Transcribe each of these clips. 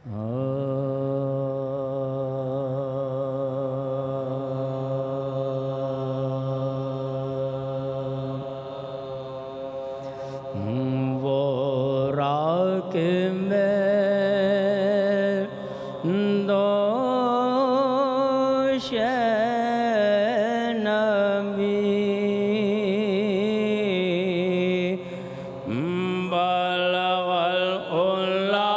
وہ راک میں دوش نبی بلغ العلا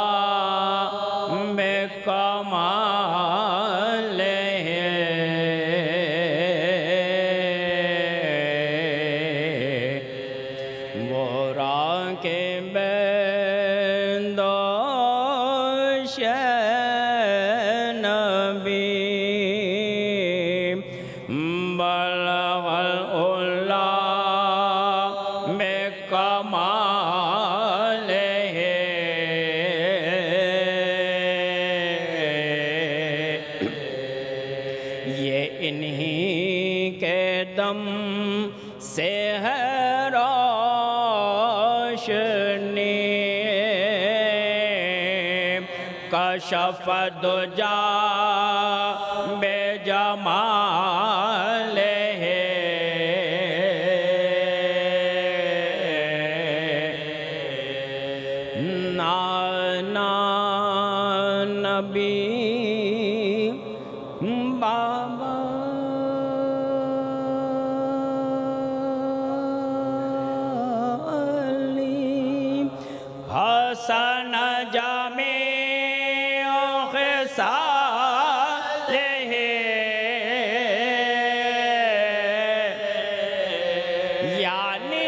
بکمالہ وہ راک میں دوش نبی بلغ العلا بکمالہ یہ انہی کے دم سے ہے روشنی کشف دجا بے جمالہ نانا نبی بابا علی حسن جمیع خصالہ یعنی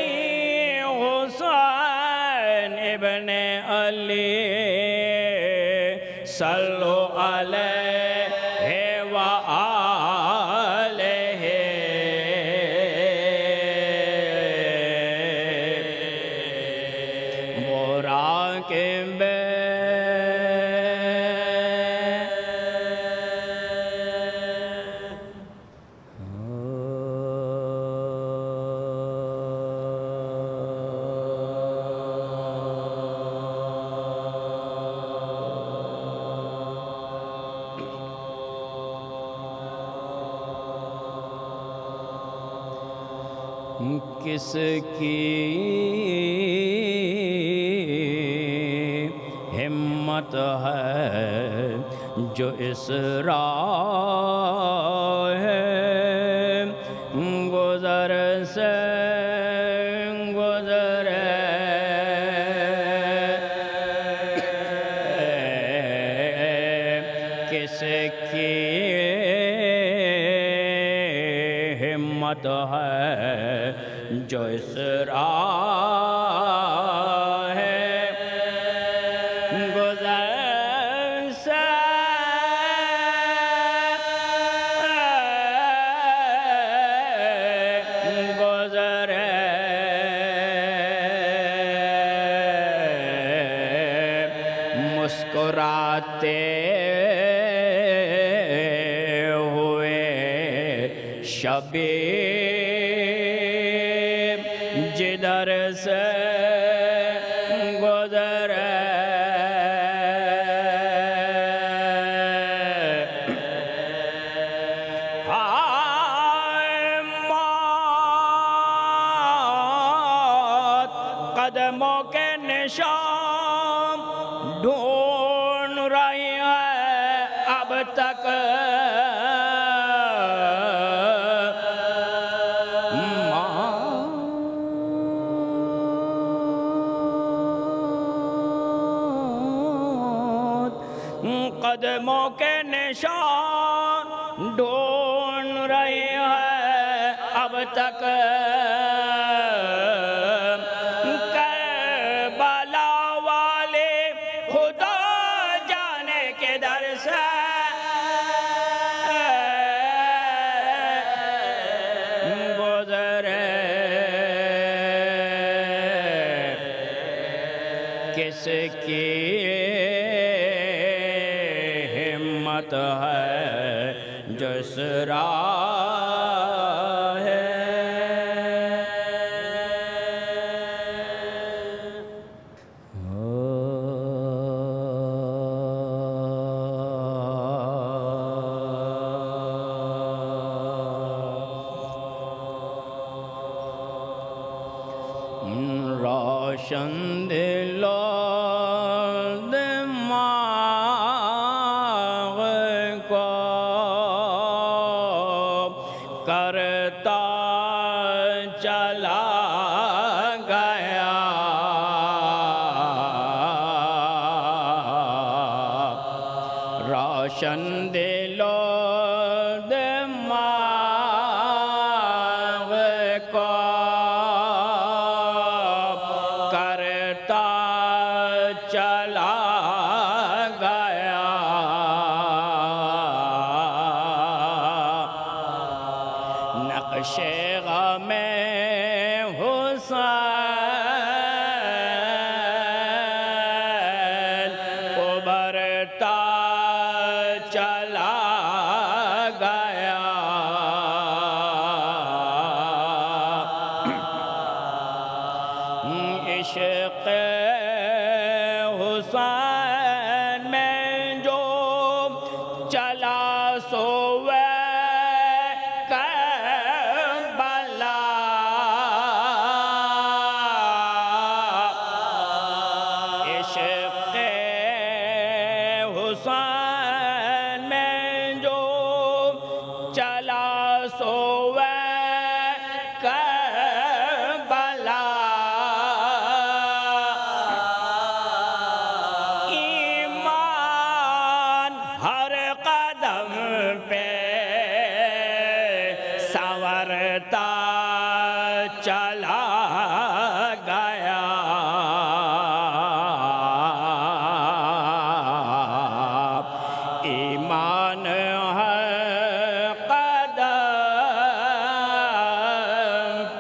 حسین ابن علی صلو علیہ وآلہ وہ راک میں کس کی ہمت ہے جو اس راہ گزر سے گزرے کس کی ہمت ہے جو اس راہ گزر سے گزرے مسکراتے ہوئے شبیب جدھر سے گزرے موت قدموں کے نشان ڈھونڈ رہی ہے اب تک قدموں کے نشان ڈھونڈ رہی ہے اب تک کربلا والے خدا جانے کے در سے گزرے کس کی ہمت ہے جس راہ ہے روشن دل و دماغ کو کرتا چلا گیا روشن دل و دماغ کو کرتا چلا گیا نقش غم حسین ابھرتا چلا گیا عشق حسین میں جو چلا سوے کربلا عشق حسین میں جو چلا سوے کربلا ایمان ہر قدم پہ سنورتا چلا گیا ایمان ہر قدم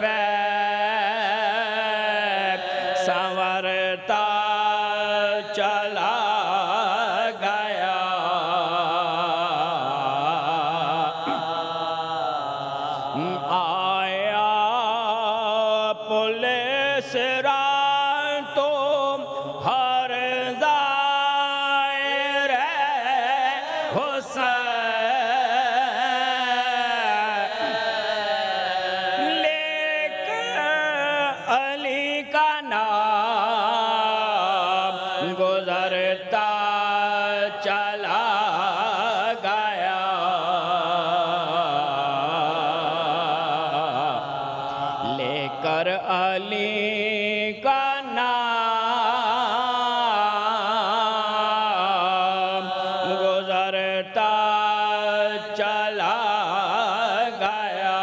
پہ سنورتا چلا گیا آیا پولیس رات تو ہر ظاہر حسین لے کر علی کا نام گزرتا چلا گیا لے کر علی کا نام گزرتا چلا گیا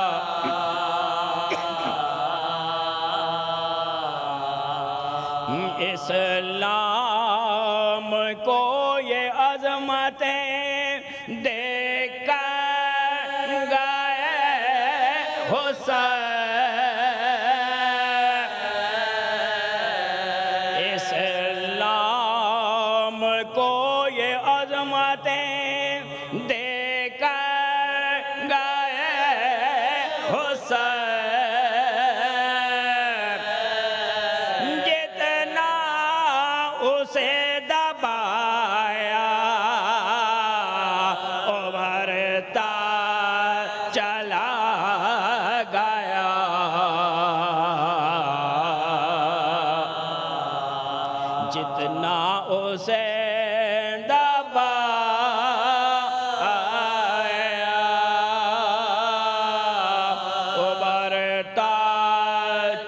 اسلام کو یہ عظمتیں دیکھ کر گئے حسین اسلام کو یہ عظمتیں دیکھ کر گئے حسین جتنا اسے دبایا ابھرتا چلا گیا جتنا اسے دبایا ابھرتا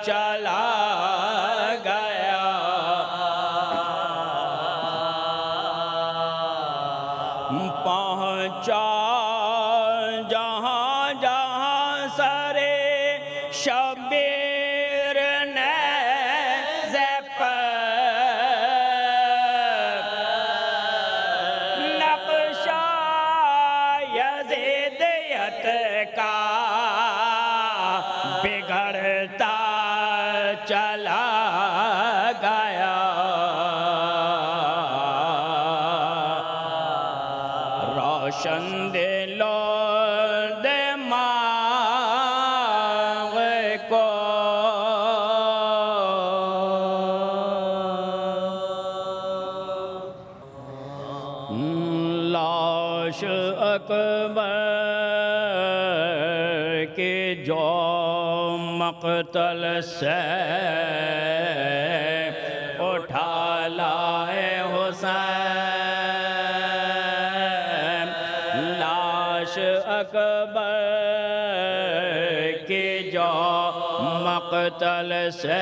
چلا گیا پہنچا جہاں جہاں سرے شبیر نیزے پر نقشہ یزیدیت کا بگڑتا چلا گیا روشن دل و دماغ کو لاش اکبر کے جو مقتل سے مقتل سے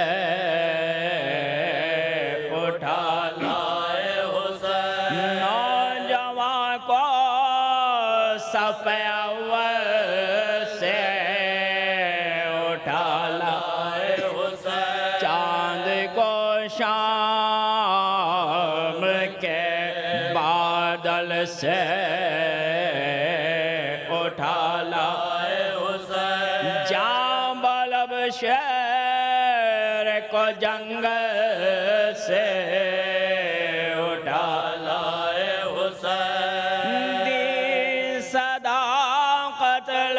اٹھا لائے حسین نوجوان کو صف اول سے اٹھا لائے حسین چاند کو شام کے بادل سے اٹھا لائے حسین جاں بلب شیر کو جنگل سے اٹھا لائے حسین دی صدا قتل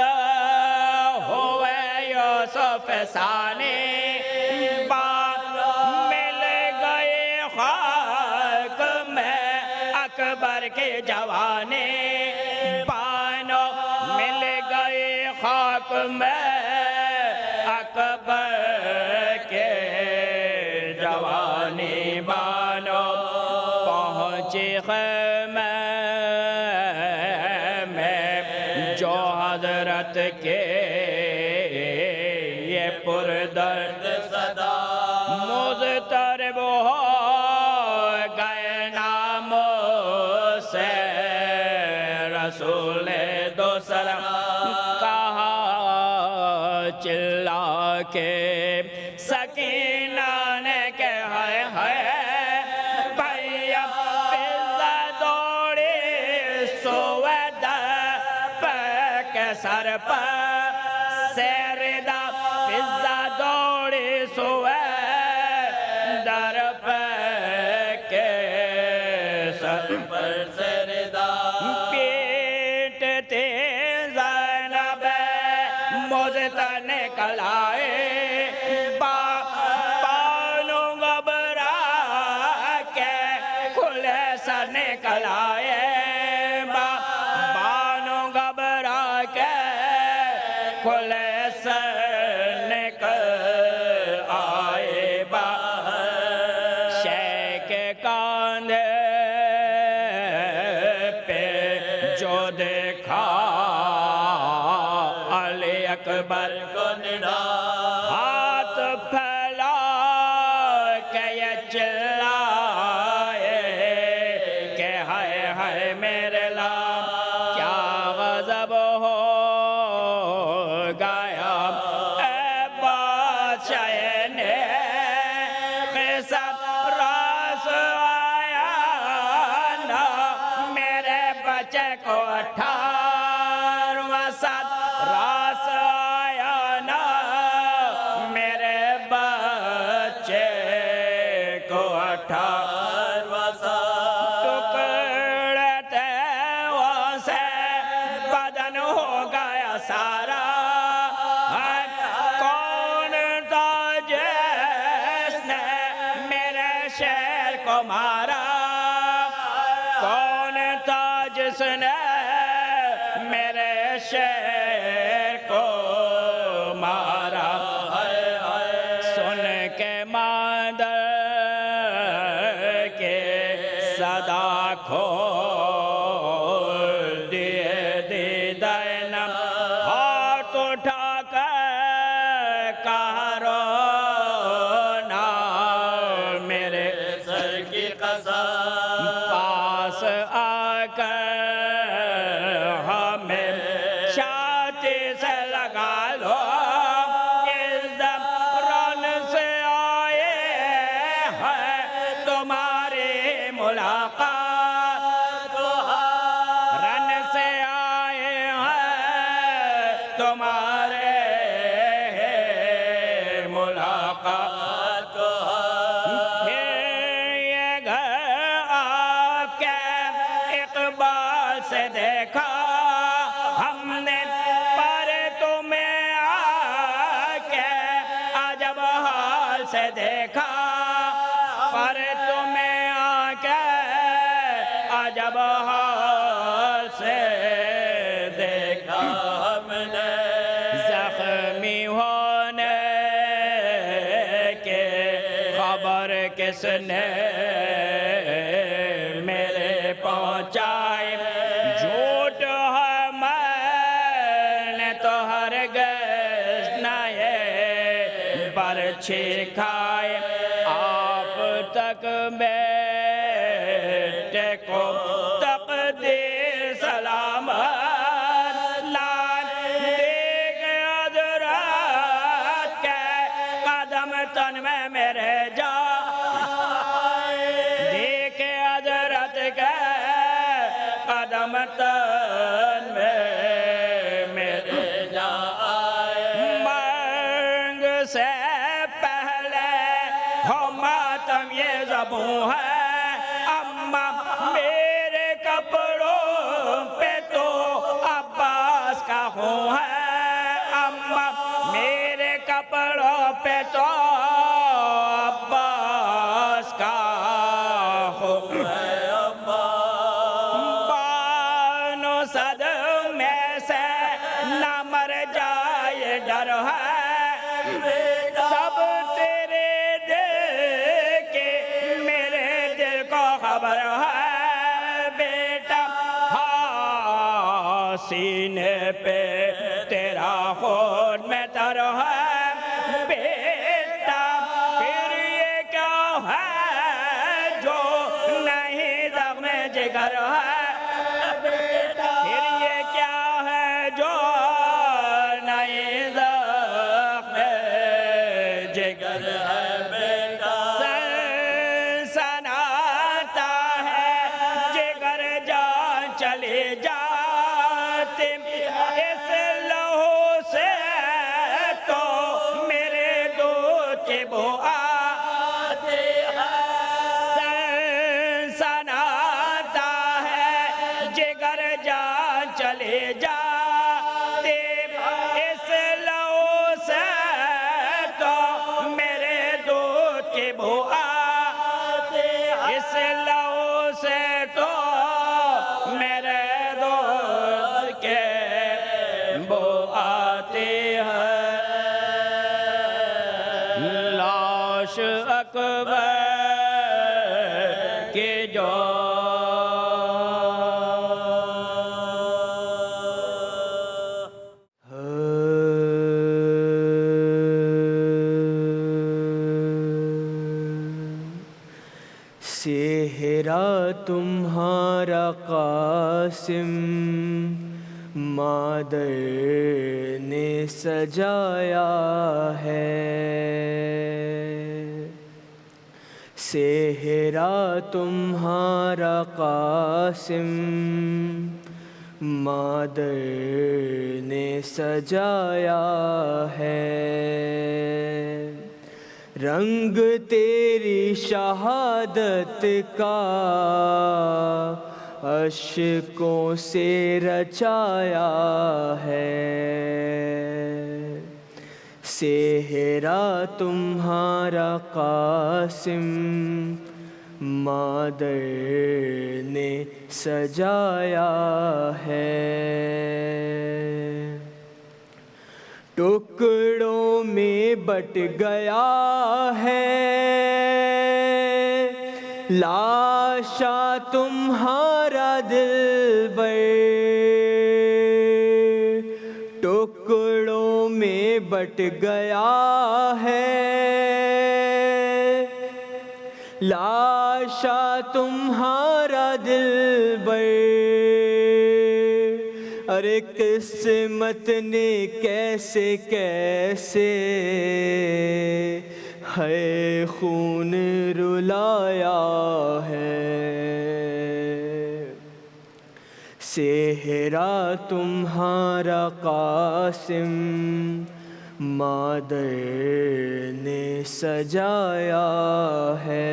ہوئے یوسف ثانی مل گئے خاک میں اکبر کے جوانے بانو مل گئے خاک میں اکبر کے جوانی بانو پہنچی خیمے میں جو حضرت کے یہ پردرد صدا مضطرب ہو گئے ناموں سے رسول دو سلام کہا چلا کے سکینہ نے کہ ہائے بھائی اب فضا دوڑی سوید کے سر پر سیردہ فضا دوڑی سوید کے سر پر سیردہ پیٹتے زینب مجھتا نکل آئے بانو گھبرا کے کھلے سر نکل آئے بانو گھبرا کے کھلے سر نکل آئے شیخ کاندھے پہ جو دیکھا علی اکبر کو نڈا ہاتھ پھیلا کہ یہ چلائے کہ ہائے میرے لام کیا غضب ہو گیا اے بادشاہ نے قصت راس آیا نا میرے بچے کو 18واں سال راس آیا نا میرے بچے کو 18واں سال ٹکڑے تھے وہاں سے بدن ہو گیا سارا کون تھا جس نے میرے شیر کو مارا کون تھا جس نے میرے شیر کو مارا سن کے مادر کے صدا کھول دیے دیدینم ہاتھ اٹھا کر کہا رونا میرے سر کی قسم پاس آ کر ہمیں چھاتی سے لگا لو اس دم رن سے آئے ہیں تمہاری ملاقات رن سے آئے ہیں تمہارے ملاقات یہ گھر آپ کے اقبال سے دیکھا ہم نے پر تمہیں آ کے عجب حال سے دیکھا پر تمہیں آ کے عجب حال سے دیکھا ہم نے زخمی ہونے کے خبر کس نے میرے پہنچائے جھوٹ ہے میں نے تو ہرگز نہ یہ سکھائے آپ تک بیٹے کو تقدیر سلامت لال دیکھ حضرت کے قدم تن میں میرے جا دیکھ حضرت کے قدم تن میں میرے جا مرگ سے پہلے ہو ماتم یہ زبوں ہے اما میرے کپڑوں پہ تو عباس کا خون ہے اما میرے کپڑوں پہ تو عباس کا خون ہے بانو صدمے سے نہ مر جائے ڈر ہے سب تیرے دل کے میرے دل کو خبر ہے بیٹا ہاں سینے پہ تیرا خون میں تر ہے بیٹا پھر یہ کیا ہے جو نہیں زخم جگر ہے پھر یہ کیا ہے جو نہیں زخم جگر ہے بیٹا سنسناتا ہے جگر جان چلے جاتے اس لہو سے تو میرے دودھ کے بو آتے سنسناتا ہے جگر جان چلے جاتے اس لہو سے تو میرے دودھ کے بو آتے اس لہو سے تو میرے دودھ کے بو آتے ہیں لاش اکبر کے جو صحرا تمہارا قاسم مادر نے سجایا ہے صحرا تمہارا قاسم مادر نے سجایا ہے رنگ تیری شہادت کا اشکوں سے رچایا ہے صحرا تمہارا قاسم مادر نے سجایا ہے ٹکڑوں میں بٹ گیا ہے لاشا تمہارا دلبر ٹکڑوں میں بٹ گیا ہے لاشا تمہارا دلبر ارے قسمت نے کیسے کیسے ہے خون رلایا ہے صحرا تمہارا قاسم مادر نے سجایا ہے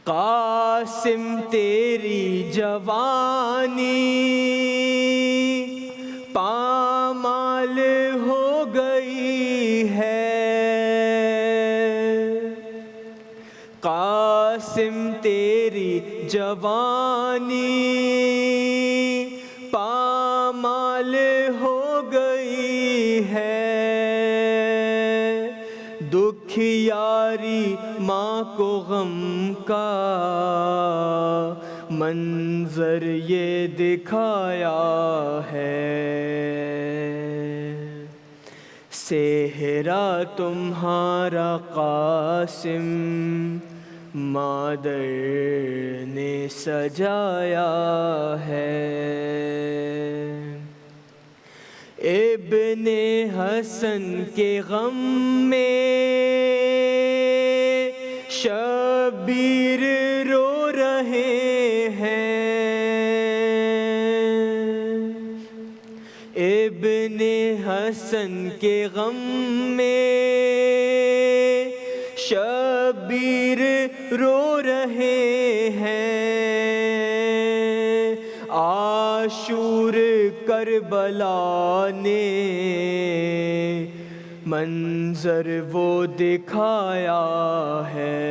قاسم تیری جوانی پامال ہو گئی ہے قاسم تیری جوانی پامال ہو گئی ہے دکھیاری ماں کو غم کا منظر یہ دکھایا ہے صحرا تمہارا قاسم مادر نے سجایا ہے، ابن حسن کے غم میں شبیر رو رہے ہیں، ابن حسن کے غم میں شبیر رو رہے ہیں، عاشور کربلا نے منظر وہ دکھایا ہے،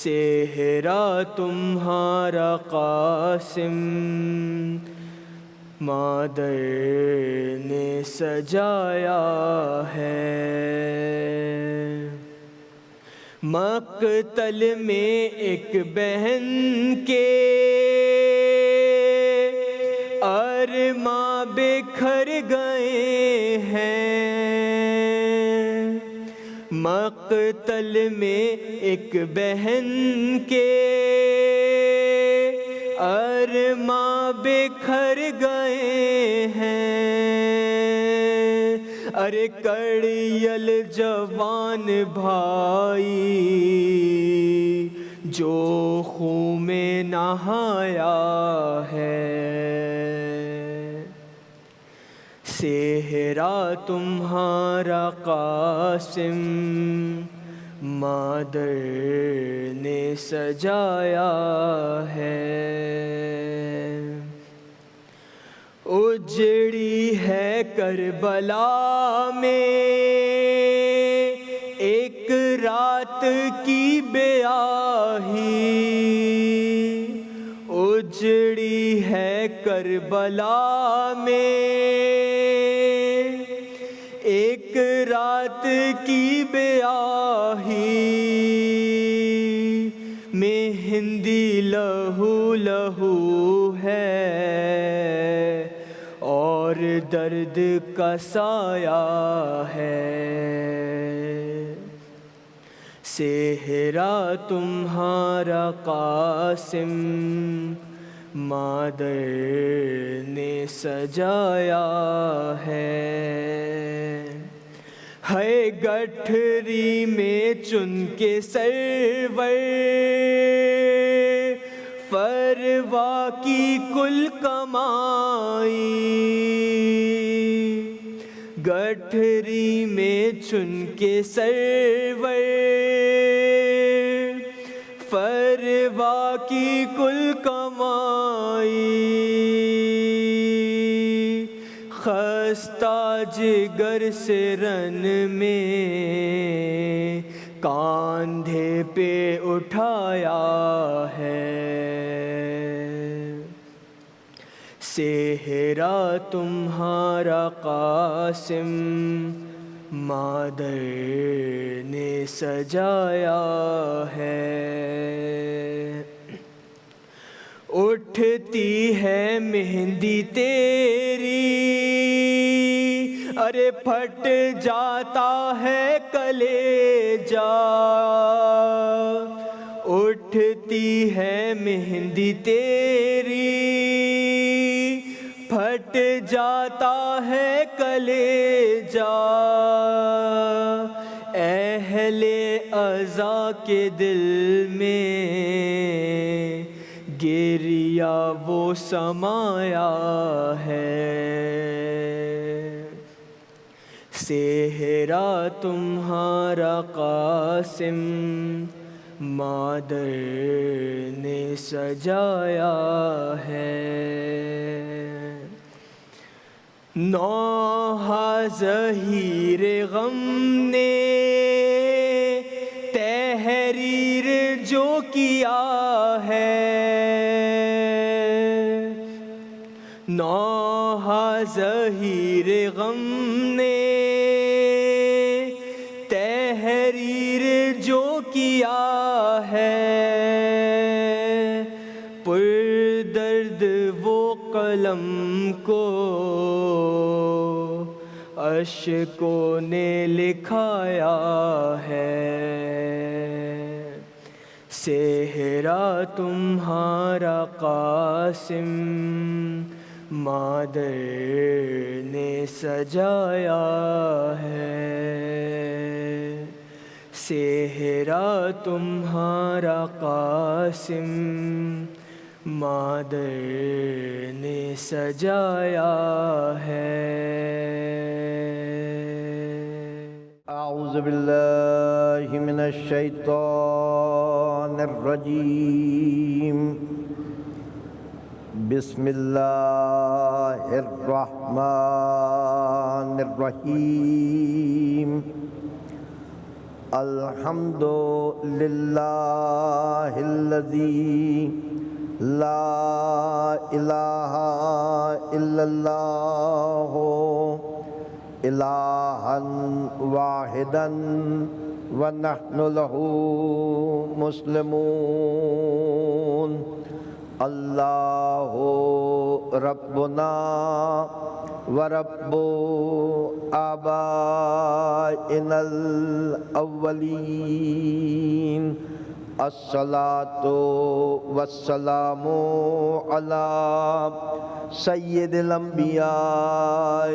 صحرا تمہارا قاسم مادر نے سجایا ہے، مقتل میں ایک بہن کے ارماں بکھر گئے ہیں، مقتل میں ایک بہن کے ارماں بکھر گئے ہیں، ارے کڑیل جوان بھائی جو خون میں نہایا ہے، صحرا تمہارا قاسم مادر نے سجایا ہے، اجڑی ہے کربلا میں ایک رات کی بیاہی، اجڑی ہے کربلا میں ایک رات کی بیاہی، مہندی لہو لہو ہے اور درد کا سایہ ہے، صحرا تمہارا قاسم مادر نے سجایا ہے، گٹھری میں چن کے سرور فروا کی کل کمائی، گٹھری میں چن کے سرور فروا کی کل کمائی، خستہ جگر سے رن میں کاندھے پہ اٹھایا ہے، صحرا تمہارا قاسم مادر نے سجایا ہے، اٹھتی ہے مہندی تیری ارے پھٹ جاتا ہے کلیجہ، اٹھتی ہے مہندی تیری پھٹ جاتا ہے کلیجہ، اہل عزا کے دل میں گریہ وہ سمایا ہے، صحرا تمہارا قاسم مادر نے سجایا ہے، نوحہ ظہیر غم نے تحریر جو کیا ہے، نوحہ ظہیر غم نے تحریر جو کیا ہے، پر درد وہ قلم کو اشکوں نے لکھایا ہے، صحرا تمہارا قاسم مادر نے سجایا ہے، صحرا تمہارا قاسم مادر نے سجایا ہے۔ اعوذ باللہ من الشیطان الرجیم، بسم اللہ الرحمن الرحیم، الحمد للہ الذی لا الہ الا اللہ الہا واحدا ونحن له مسلمون، اللہ ربنا ورب آبائنا الاولین، الصلاة والسلام علی سید الانبیاء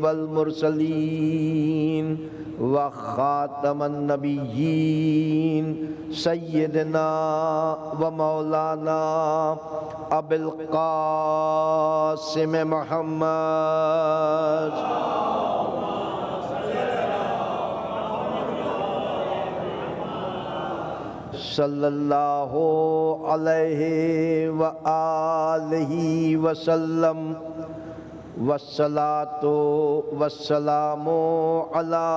والمرسلین وخاتم النبیین سیدنا و مولانا ابی القاسم محمد صلی اللہ علیہ وآلہ وسلم، والصلاة والسلام علی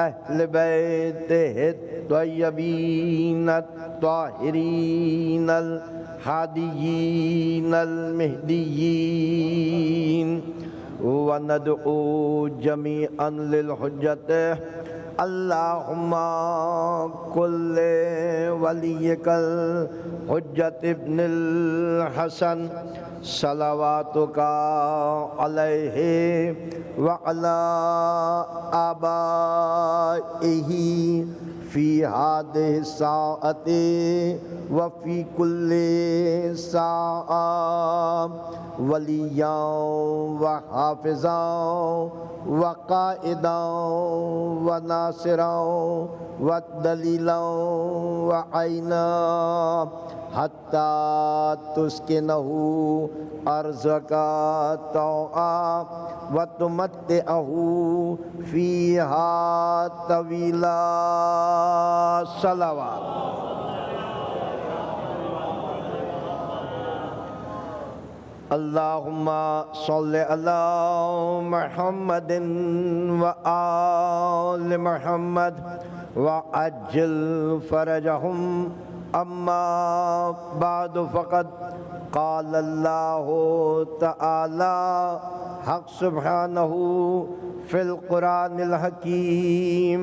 اہل بیتہ الطیبین الطاہرین الہادیین المہدیین، وندعو جمیعا للحجۃ اللہم کل ولیک الحجۃ ابن الحسن صلواتک علیہ وعلی آبائہ فی ہذہ الساعۃ وفی کل ساعہ ولیاں وحافظاں وقائداں وناصراں ودلیلاں وعیناں حتی تسکنہ ارضک طوعا وتمتعہ فیہا طویلا، صلوات۔ اللہم صلی علی محمد وآل محمد وعجل فرجہم، اما بعد فقد قال اللہ تعالی حق سبحانہ فی القرآن الحکیم،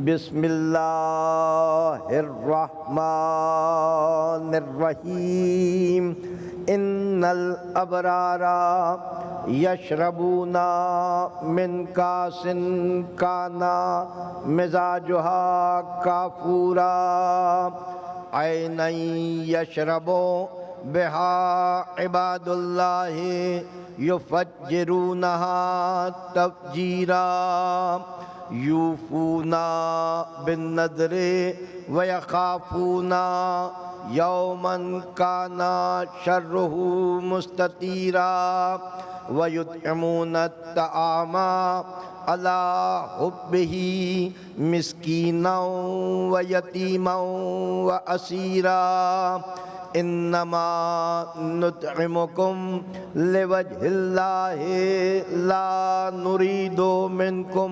بسم اللہ الرحمن الرحیم، ان الابرار یشربون من کاس کان مزاجها کافورا، عینا یشرب بها عباد اللہ یفجرونها تفجیرا، یوفون بالنذر ویخافون یوما کان شرہ مستطیرا، ویطعمون الطعام علی حبہ مسکینا ویتیما واسیرا، انما نطعمکم لوجہ اللہ لا نرید منکم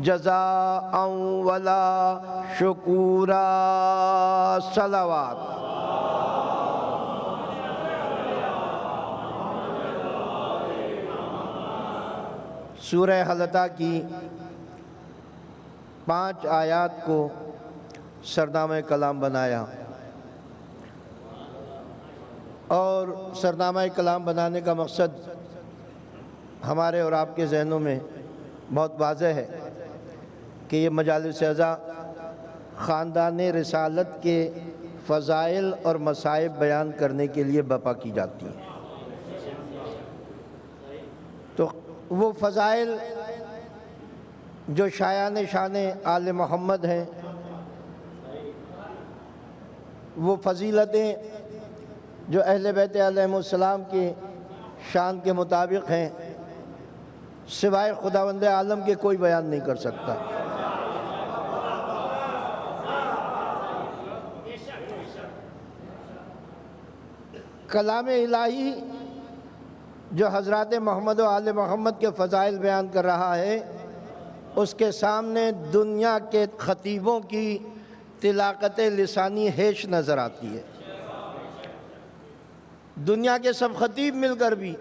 جزاء ولا شکورا، صلوات۔ سورہ حلطہ کی 5 آیات کو سرنامہ کلام بنایا، اور سرنامہ کلام بنانے کا مقصد ہمارے اور آپ کے ذہنوں میں بہت واضح ہے کہ یہ مجالس اعزا خاندان رسالت کے فضائل اور مصائب بیان کرنے کے لیے برپا کی جاتی ہیں۔ تو وہ فضائل جو شایان شان آل محمد ہیں، وہ فضیلتیں جو اہل بیت علیہم السلام کی شان کے مطابق ہیں، سوائے خداوند عالم کے کوئی بیان نہیں کر سکتا۔ کلام الہی جو حضرات محمد و آل محمد کے فضائل بیان کر رہا ہے، اس کے سامنے دنیا کے خطیبوں کی طلاقت لسانی ہیچ نظر آتی ہے۔ دنیا کے سب خطیب مل کر بھی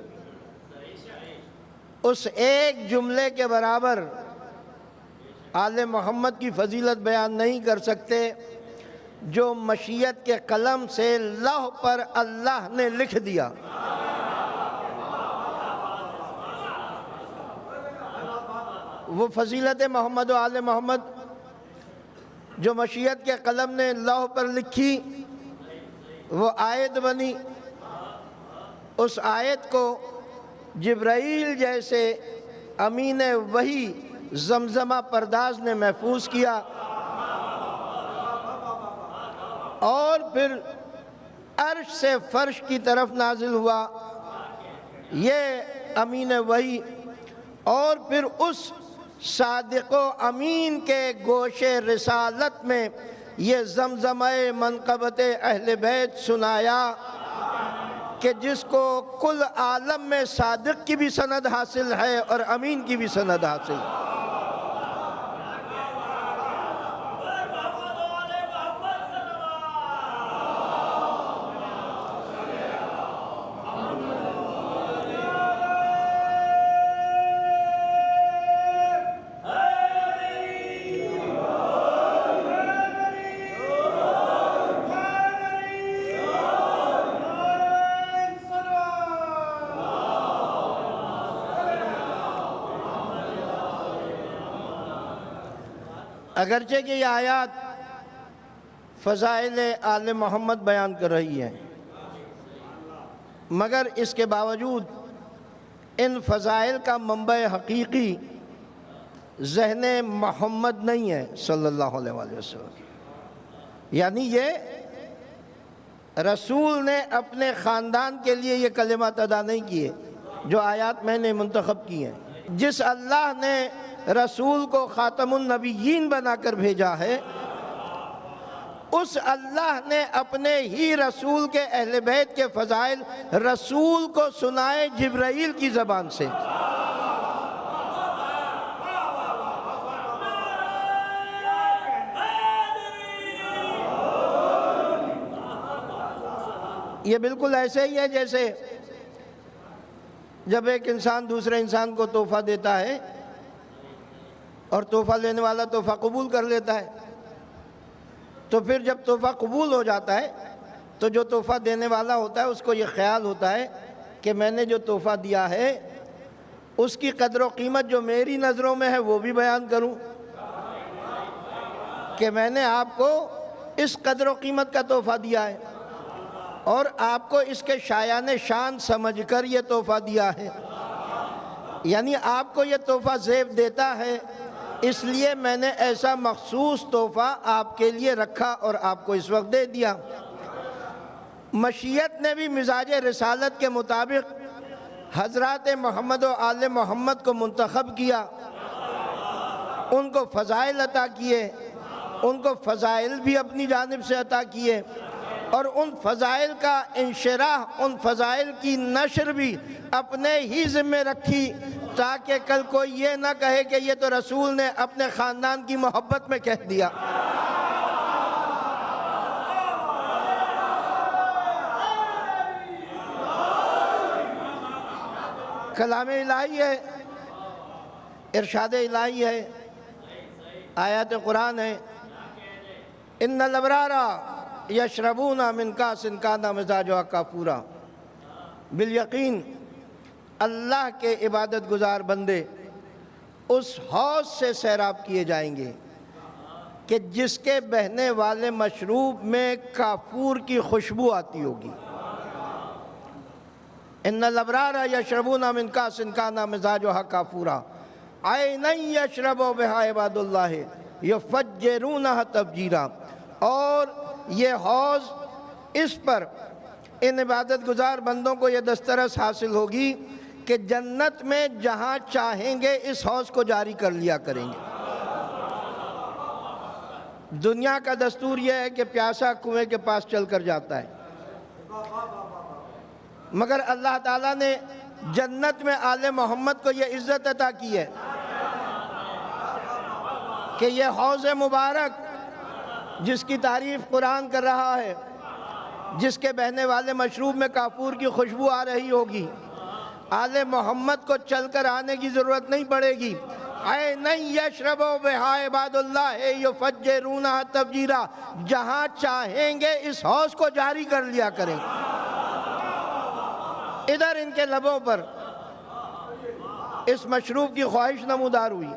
اس ایک جملے کے برابر آل محمد کی فضیلت بیان نہیں کر سکتے جو مشیت کے قلم سے لوح پر اللہ نے لکھ دیا۔ وہ فضیلت محمد و آل محمد جو مشیت کے قلم نے لوح پر لکھی، وہ آیت بنی۔ اس آیت کو جبرائیل جیسے امین وحی زمزمہ پرداز نے محفوظ کیا، اور پھر عرش سے فرش کی طرف نازل ہوا یہ امین وحی، اور پھر اس صادق و امین کے گوش رسالت میں یہ زمزمہ منقبت اہل بیت سنایا کہ جس کو کل عالم میں صادق کی بھی سند حاصل ہے اور امین کی بھی سند حاصل ہے۔ اگرچہ کہ یہ آیات فضائل آل محمد بیان کر رہی ہیں، مگر اس کے باوجود ان فضائل کا منبع حقیقی ذہن محمد نہیں ہے صلی اللہ علیہ وآلہ وسلم۔ یعنی یہ رسول نے اپنے خاندان کے لیے یہ کلمات ادا نہیں کیے جو آیات میں نے منتخب کی ہیں۔ جس اللہ نے رسول کو خاتم النبیین بنا کر بھیجا ہے، اس اللہ نے اپنے ہی رسول کے اہل بیت کے فضائل رسول کو سنائے جبرائیل کی زبان سے۔ یہ بالکل ایسے ہی ہے جیسے جب ایک انسان دوسرے انسان کو تحفہ دیتا ہے اور تحفہ لینے والا تحفہ قبول کر لیتا ہے، تو پھر جب تحفہ قبول ہو جاتا ہے تو جو تحفہ دینے والا ہوتا ہے اس کو یہ خیال ہوتا ہے کہ میں نے جو تحفہ دیا ہے اس کی قدر و قیمت جو میری نظروں میں ہے وہ بھی بیان کروں، کہ میں نے آپ کو اس قدر و قیمت کا تحفہ دیا ہے اور آپ کو اس کے شایان شان سمجھ کر یہ تحفہ دیا ہے۔ یعنی آپ کو یہ تحفہ زیب دیتا ہے، اس لیے میں نے ایسا مخصوص تحفہ آپ کے لیے رکھا اور آپ کو اس وقت دے دیا۔ مشیت نے بھی مزاج رسالت کے مطابق حضرات محمد و آل محمد کو منتخب کیا، ان کو فضائل عطا کیے، ان کو فضائل بھی اپنی جانب سے عطا کیے، اور ان فضائل کا انشراح، ان فضائل کی نشر بھی اپنے ہی ذمہ رکھی، تاکہ کل کوئی یہ نہ کہے کہ یہ تو رسول نے اپنے خاندان کی محبت میں کہہ دیا۔ کلام الہی ہے، ارشاد الہی ہے، آیات قرآن ہے۔ ان الابرار یشربون من کاس کان مزاجها کافورا۔ بالیقین اللہ کے عبادت گزار بندے اس حوض سے سیراب کیے جائیں گے کہ جس کے بہنے والے مشروب میں کافور کی خوشبو آتی ہوگی۔ ان الابرار یشربون من کاس کان مزاجها کافورا عینا یشرب بها عباد اللہ یفجرونها تفجیرا۔ اور یہ حوض، اس پر ان عبادت گزار بندوں کو یہ دسترس حاصل ہوگی کہ جنت میں جہاں چاہیں گے اس حوض کو جاری کر لیا کریں گے۔ دنیا کا دستور یہ ہے کہ پیاسا کنویں کے پاس چل کر جاتا ہے، مگر اللہ تعالیٰ نے جنت میں آل محمد کو یہ عزت عطا کی ہے کہ یہ حوض مبارک جس کی تعریف قرآن کر رہا ہے، جس کے بہنے والے مشروب میں کافور کی خوشبو آ رہی ہوگی، آل محمد کو چل کر آنے کی ضرورت نہیں پڑے گی۔ عینا یشرب بہا عباد اللہ یفجرونہا تفجیرا، جہاں چاہیں گے اس حوض کو جاری کر لیا کریں۔ ادھر ان کے لبوں پر اس مشروب کی خواہش نمودار ہوئی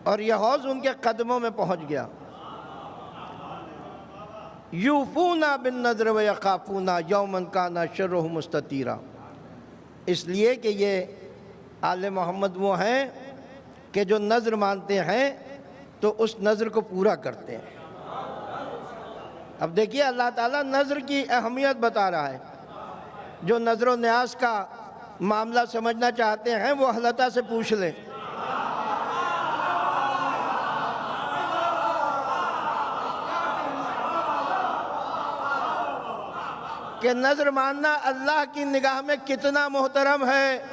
اور یہ حوض ان کے قدموں میں پہنچ گیا۔ یوفون بالنذر ویخافون یوما کان شرہ مستطیرا، اس لیے کہ یہ آل محمد وہ ہیں کہ جو نذر مانتے ہیں تو اس نذر کو پورا کرتے ہیں۔ اب دیکھیے اللہ تعالیٰ نذر کی اہمیت بتا رہا ہے۔ جو نذر و نیاز کا معاملہ سمجھنا چاہتے ہیں وہ حضرت سے پوچھ لیں۔ کہ نذر ماننا اللہ کی نگاہ میں کتنا محترم ہے،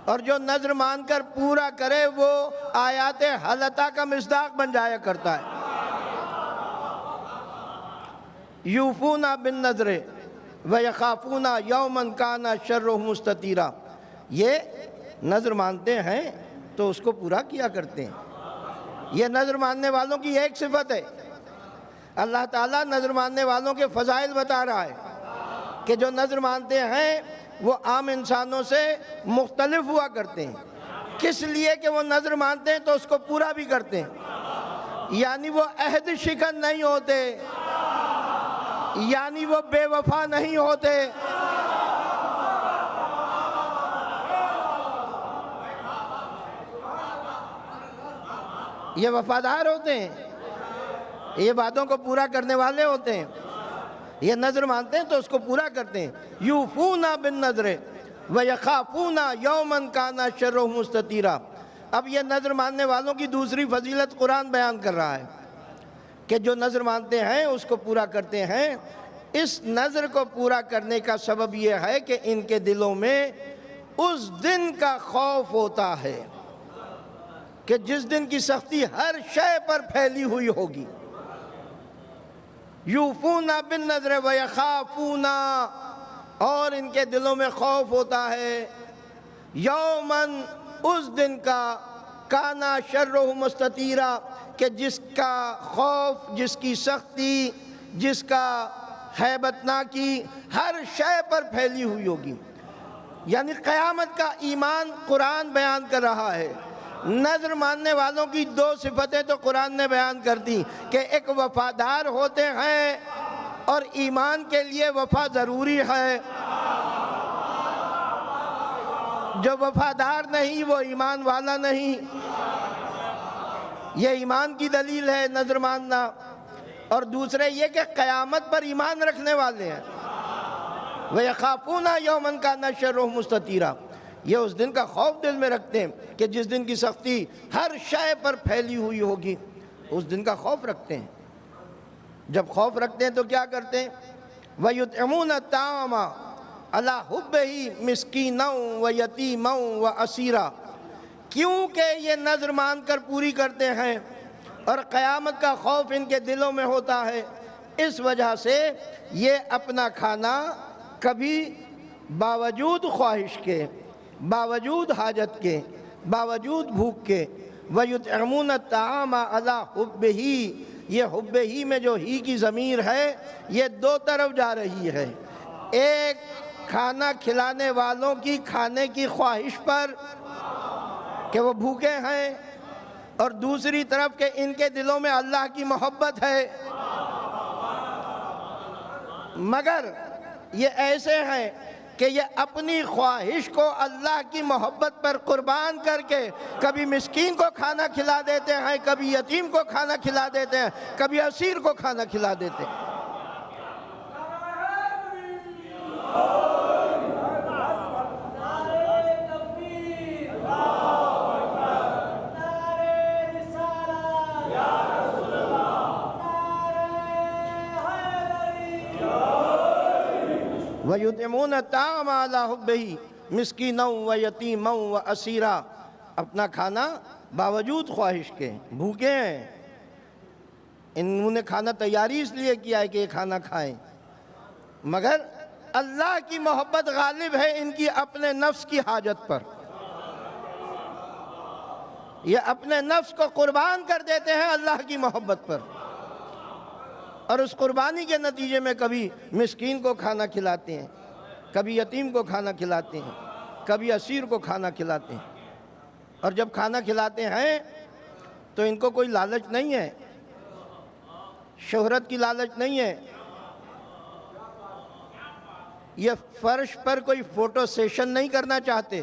اور جو نذر مان کر پورا کرے وہ آیات حلطہ کا مصداق بن جایا کرتا ہے۔ یوفون بالنذر ویخافون یوما کان شرہ مستطیرا، یہ نذر مانتے ہیں تو اس کو پورا کیا کرتے ہیں۔ یہ نذر ماننے والوں کی ایک صفت ہے۔ اللہ تعالیٰ نذر ماننے والوں کے فضائل بتا رہا ہے کہ جو نذر مانتے ہیں وہ عام انسانوں سے مختلف ہوا کرتے ہیں۔ کس لیے کہ وہ نذر مانتے ہیں تو اس کو پورا بھی کرتے ہیں، یعنی وہ عہد شکن نہیں ہوتے، یعنی وہ بے وفا نہیں ہوتے۔ یہ وفادار ہوتے ہیں، یہ باتوں کو پورا کرنے والے ہوتے ہیں۔ یہ نذر مانتے ہیں تو اس کو پورا کرتے ہیں۔ یوفون بالنذر ویخافون یوما کان شرہ مستطیرا۔ اب یہ نذر ماننے والوں کی دوسری فضیلت قرآن بیان کر رہا ہے کہ جو نذر مانتے ہیں اس کو پورا کرتے ہیں۔ اس نذر کو پورا کرنے کا سبب یہ ہے کہ ان کے دلوں میں اس دن کا خوف ہوتا ہے کہ جس دن کی سختی ہر شے پر پھیلی ہوئی ہوگی۔ یوفون بالنذر ویخافون، اور ان کے دلوں میں خوف ہوتا ہے یومن، اس دن کا، کانا شرہ مستطیرا، کہ جس کا خوف، جس کی سختی، جس کا ہیبت ناکی ہر شے پر پھیلی ہوئی ہوگی۔ یعنی قیامت کا ایمان قرآن بیان کر رہا ہے۔ نذر ماننے والوں کی دو صفتیں تو قرآن نے بیان کر دی کہ ایک وفادار ہوتے ہیں اور ایمان کے لیے وفا ضروری ہے۔ جو وفادار نہیں وہ ایمان والا نہیں۔ یہ ایمان کی دلیل ہے نذر ماننا۔ اور دوسرے یہ کہ قیامت پر ایمان رکھنے والے ہیں۔ وَيَخَافُونَ يَوْمًا كَانَ شَرُّهُ مُسْتَطِيرًا، یہ اس دن کا خوف دل میں رکھتے ہیں کہ جس دن کی سختی ہر شے پر پھیلی ہوئی ہوگی، اس دن کا خوف رکھتے ہیں۔ جب خوف رکھتے ہیں تو کیا کرتے ہیں؟ وَيُطْعِمُونَ الطَّعَامَ عَلَىٰ حُبِّهِ مِسْكِينًا وَيَتِيمًا وَأَسِيرًا، کیونکہ یہ نذر مان کر پوری کرتے ہیں اور قیامت کا خوف ان کے دلوں میں ہوتا ہے، اس وجہ سے یہ اپنا کھانا کبھی باوجود خواہش کے، باوجود حاجت کے، باوجود بھوک کے، وَيُطْعِمُونَ الطَّعَامَ عَلَىٰ حُبِّهِ، یہ حُبِّهِ میں جو ہی کی ضمیر ہے یہ دو طرف جا رہی ہے۔ ایک کھانا کھلانے والوں کی کھانے کی خواہش پر، کہ وہ بھوکے ہیں، اور دوسری طرف کہ ان کے دلوں میں اللہ کی محبت ہے، مگر یہ ایسے ہیں کہ یہ اپنی خواہش کو اللہ کی محبت پر قربان کر کے کبھی مسکین کو کھانا کھلا دیتے ہیں، کبھی یتیم کو کھانا کھلا دیتے ہیں، کبھی اسیر کو کھانا کھلا دیتے ہیں۔ وَيُطْعِمُونَ الطَّعَامَ عَلَىٰ حُبِّهِ مِسْكِينًا وَيَتِيمًا وَأَسِيرًا، اپنا کھانا باوجود خواہش کے، بھوکے ہیں، انہوں نے کھانا تیاری اس لیے کیا ہے کہ یہ کھانا کھائیں، مگر اللہ کی محبت غالب ہے ان کی اپنے نفس کی حاجت پر، یہ اپنے نفس کو قربان کر دیتے ہیں اللہ کی محبت پر، اور اس قربانی کے نتیجے میں کبھی مسکین کو کھانا کھلاتے ہیں، کبھی یتیم کو کھانا کھلاتے ہیں، کبھی اسیر کو کھانا کھلاتے ہیں، اور جب کھانا کھلاتے ہیں تو ان کو کوئی لالچ نہیں ہے، شہرت کی لالچ نہیں ہے، یہ فرش پر کوئی فوٹو سیشن نہیں کرنا چاہتے،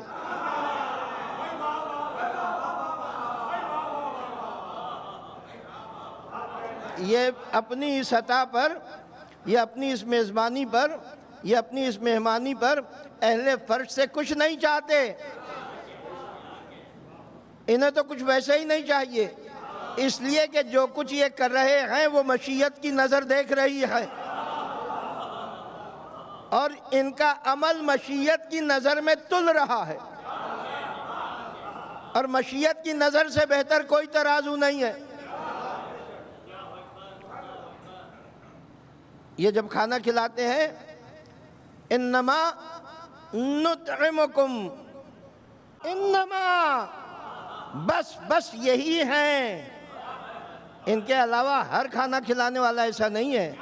یہ اپنی سطح پر، یہ اپنی اس میزبانی پر، یہ اپنی اس مہمانی پر اہل فرش سے کچھ نہیں چاہتے، انہیں تو کچھ ویسے ہی نہیں چاہیے، اس لیے کہ جو کچھ یہ کر رہے ہیں وہ مشیت کی نظر دیکھ رہی ہے، اور ان کا عمل مشیت کی نظر میں تل رہا ہے، اور مشیت کی نظر سے بہتر کوئی ترازو نہیں ہے۔ یہ جب کھانا کھلاتے ہیں، انما نطعمکم، انما بس یہی ہیں، ان کے علاوہ ہر کھانا کھلانے والا ایسا نہیں ہے،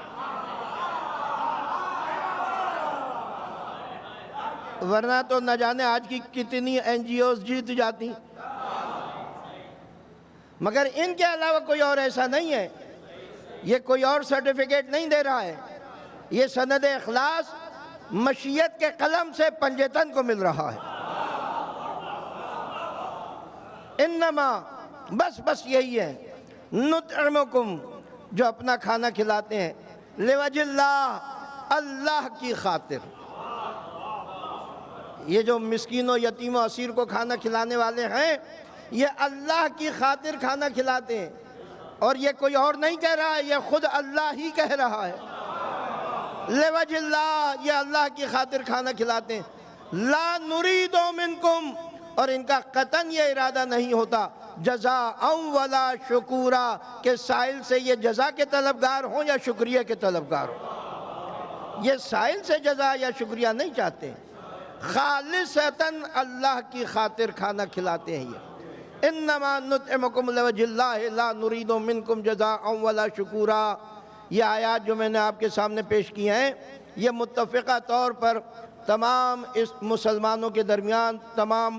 ورنہ تو نہ جانے آج کی کتنی NGOs جیت جاتی، مگر ان کے علاوہ کوئی اور ایسا نہیں ہے، یہ کوئی اور سرٹیفکیٹ نہیں دے رہا ہے، یہ سند اخلاص مشیت کے قلم سے پنجتن کو مل رہا ہے، انما بس یہی ہے، نطعمکم، جو اپنا کھانا کھلاتے ہیں، لوجہ اللہ، اللہ کی خاطر، یہ جو مسکین و یتیم و اسیر کو کھانا کھلانے والے ہیں، یہ اللہ کی خاطر کھانا کھلاتے ہیں، اور یہ کوئی اور نہیں کہہ رہا ہے، یہ خود اللہ ہی کہہ رہا ہے، لوجہ اللہ، یہ اللہ کی خاطر کھانا کھلاتے ہیں، لا نرید منکم، اور ان کا قطعاً یہ ارادہ نہیں ہوتا جزاء ولا شکورا، کہ سائل سے یہ جزا کے طلبگار ہوں یا شکریہ کے طلبگار ہوں، یہ سائل سے جزا یا شکریہ نہیں چاہتے، خالصتاً اللہ کی خاطر کھانا کھلاتے ہیں یہ، انما نطعمکم لوجہ اللہ لا نرید منکم جزاء ولا شکورا۔ یہ آیات جو میں نے آپ کے سامنے پیش کی ہیں، یہ متفقہ طور پر تمام اس مسلمانوں کے درمیان، تمام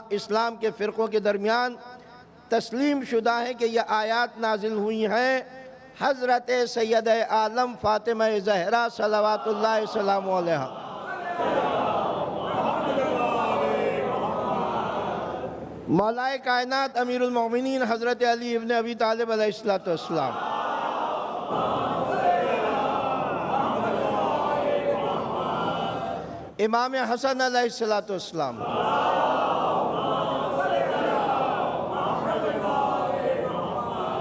اسلام کے فرقوں کے درمیان تسلیم شدہ ہے کہ یہ آیات نازل ہوئی ہیں حضرت سید عالم فاطمہ زہرا صلوات اللہ السلام علیہا۔ مولا کائنات امیر المومنین حضرت علی ابن ابی طالب علیہ السلام، امام حسن علیہ السلام،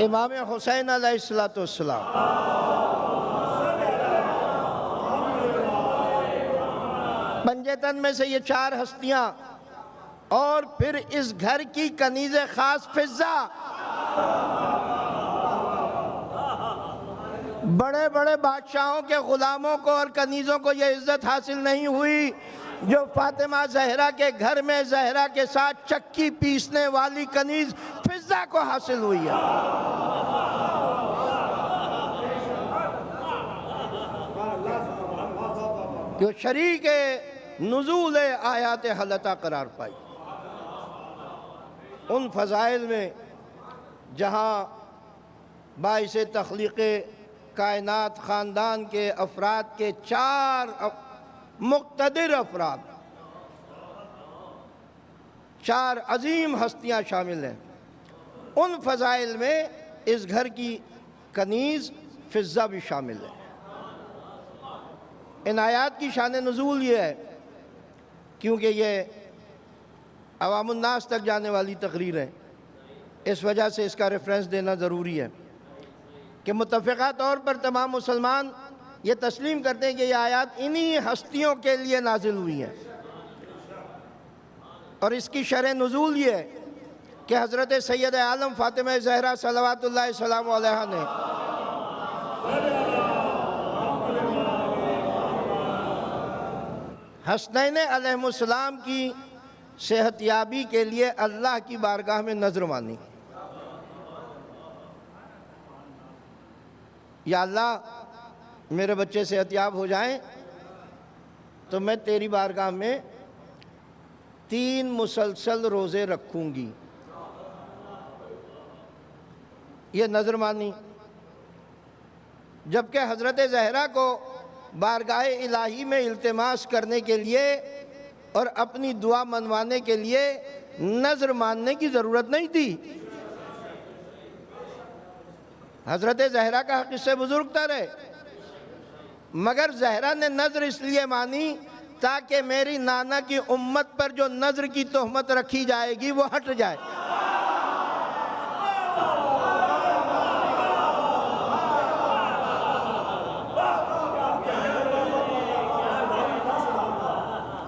امام حسین علیہ السلام، پنجتن میں سے یہ چار ہستیاں، اور پھر اس گھر کی کنیز خاص فضہ، بڑے بڑے بادشاہوں کے غلاموں کو اور کنیزوں کو یہ عزت حاصل نہیں ہوئی جو فاطمہ زہرا کے گھر میں زہرا کے ساتھ چکی پیسنے والی کنیز فضہ کو حاصل ہوئی ہے۔ جو شریک نزول آیات حلطہ قرار پائی، ان فضائل میں جہاں باعث تخلیق کائنات خاندان کے افراد کے 4 مقتدر افراد، 4 عظیم ہستیاں شامل ہیں، ان فضائل میں اس گھر کی کنیز فضہ بھی شامل ہے۔ ان آیات کی شان نزول یہ ہے کیونکہ یہ عوام الناس تک جانے والی تقریر ہے، اس وجہ سے اس کا ریفرنس دینا ضروری ہے کہ متفقہ طور پر تمام مسلمان یہ تسلیم کرتے ہیں کہ یہ آیات انہی ہستیوں کے لیے نازل ہوئی ہیں، اور اس کی شرح نزول یہ ہے کہ حضرت سید عالم فاطمہ زہرا صلوات اللہ السلام علیہا نے حسنین علیہ السلام کی صحت یابی کے لیے اللہ کی بارگاہ میں نذر مانی، یا اللہ میرے بچے صحت یاب ہو جائیں تو میں تیری بارگاہ میں 3 مسلسل روزے رکھوں گی۔ یہ نذر مانی، جبکہ حضرت زہرا کو بارگاہ الہی میں التماس کرنے کے لیے اور اپنی دعا منوانے کے لیے نذر ماننے کی ضرورت نہیں تھی۔ حضرت زہرا کا حق اس سے بزرگ تر ہے، مگر زہرا نے نذر اس لیے مانی تاکہ میری نانا کی امت پر جو نذر کی تہمت رکھی جائے گی وہ ہٹ جائے۔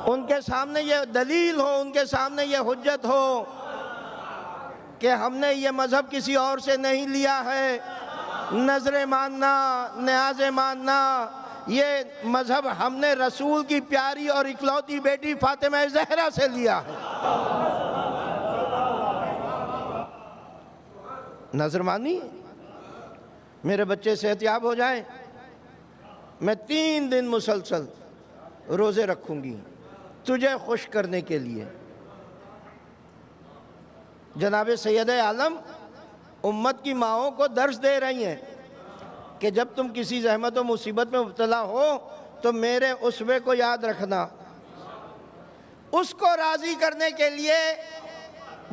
ان کے سامنے یہ دلیل ہو، ان کے سامنے یہ حجت ہو کہ ہم نے یہ مذہب کسی اور سے نہیں لیا ہے، نذر ماننا، نیاز ماننا، یہ مذہب ہم نے رسول کی پیاری اور اکلوتی بیٹی فاطمہ زہرا سے لیا ہے۔ نذر مانی، میرے بچے صحت یاب ہو جائیں، میں 3 دن مسلسل روزے رکھوں گی تجھے خوش کرنے کے لیے۔ جناب سید عالم امت کی ماؤں کو درس دے رہی ہیں کہ جب تم کسی زحمت و مصیبت میں مبتلا ہو تو میرے اسوے کو یاد رکھنا، اس کو راضی کرنے کے لیے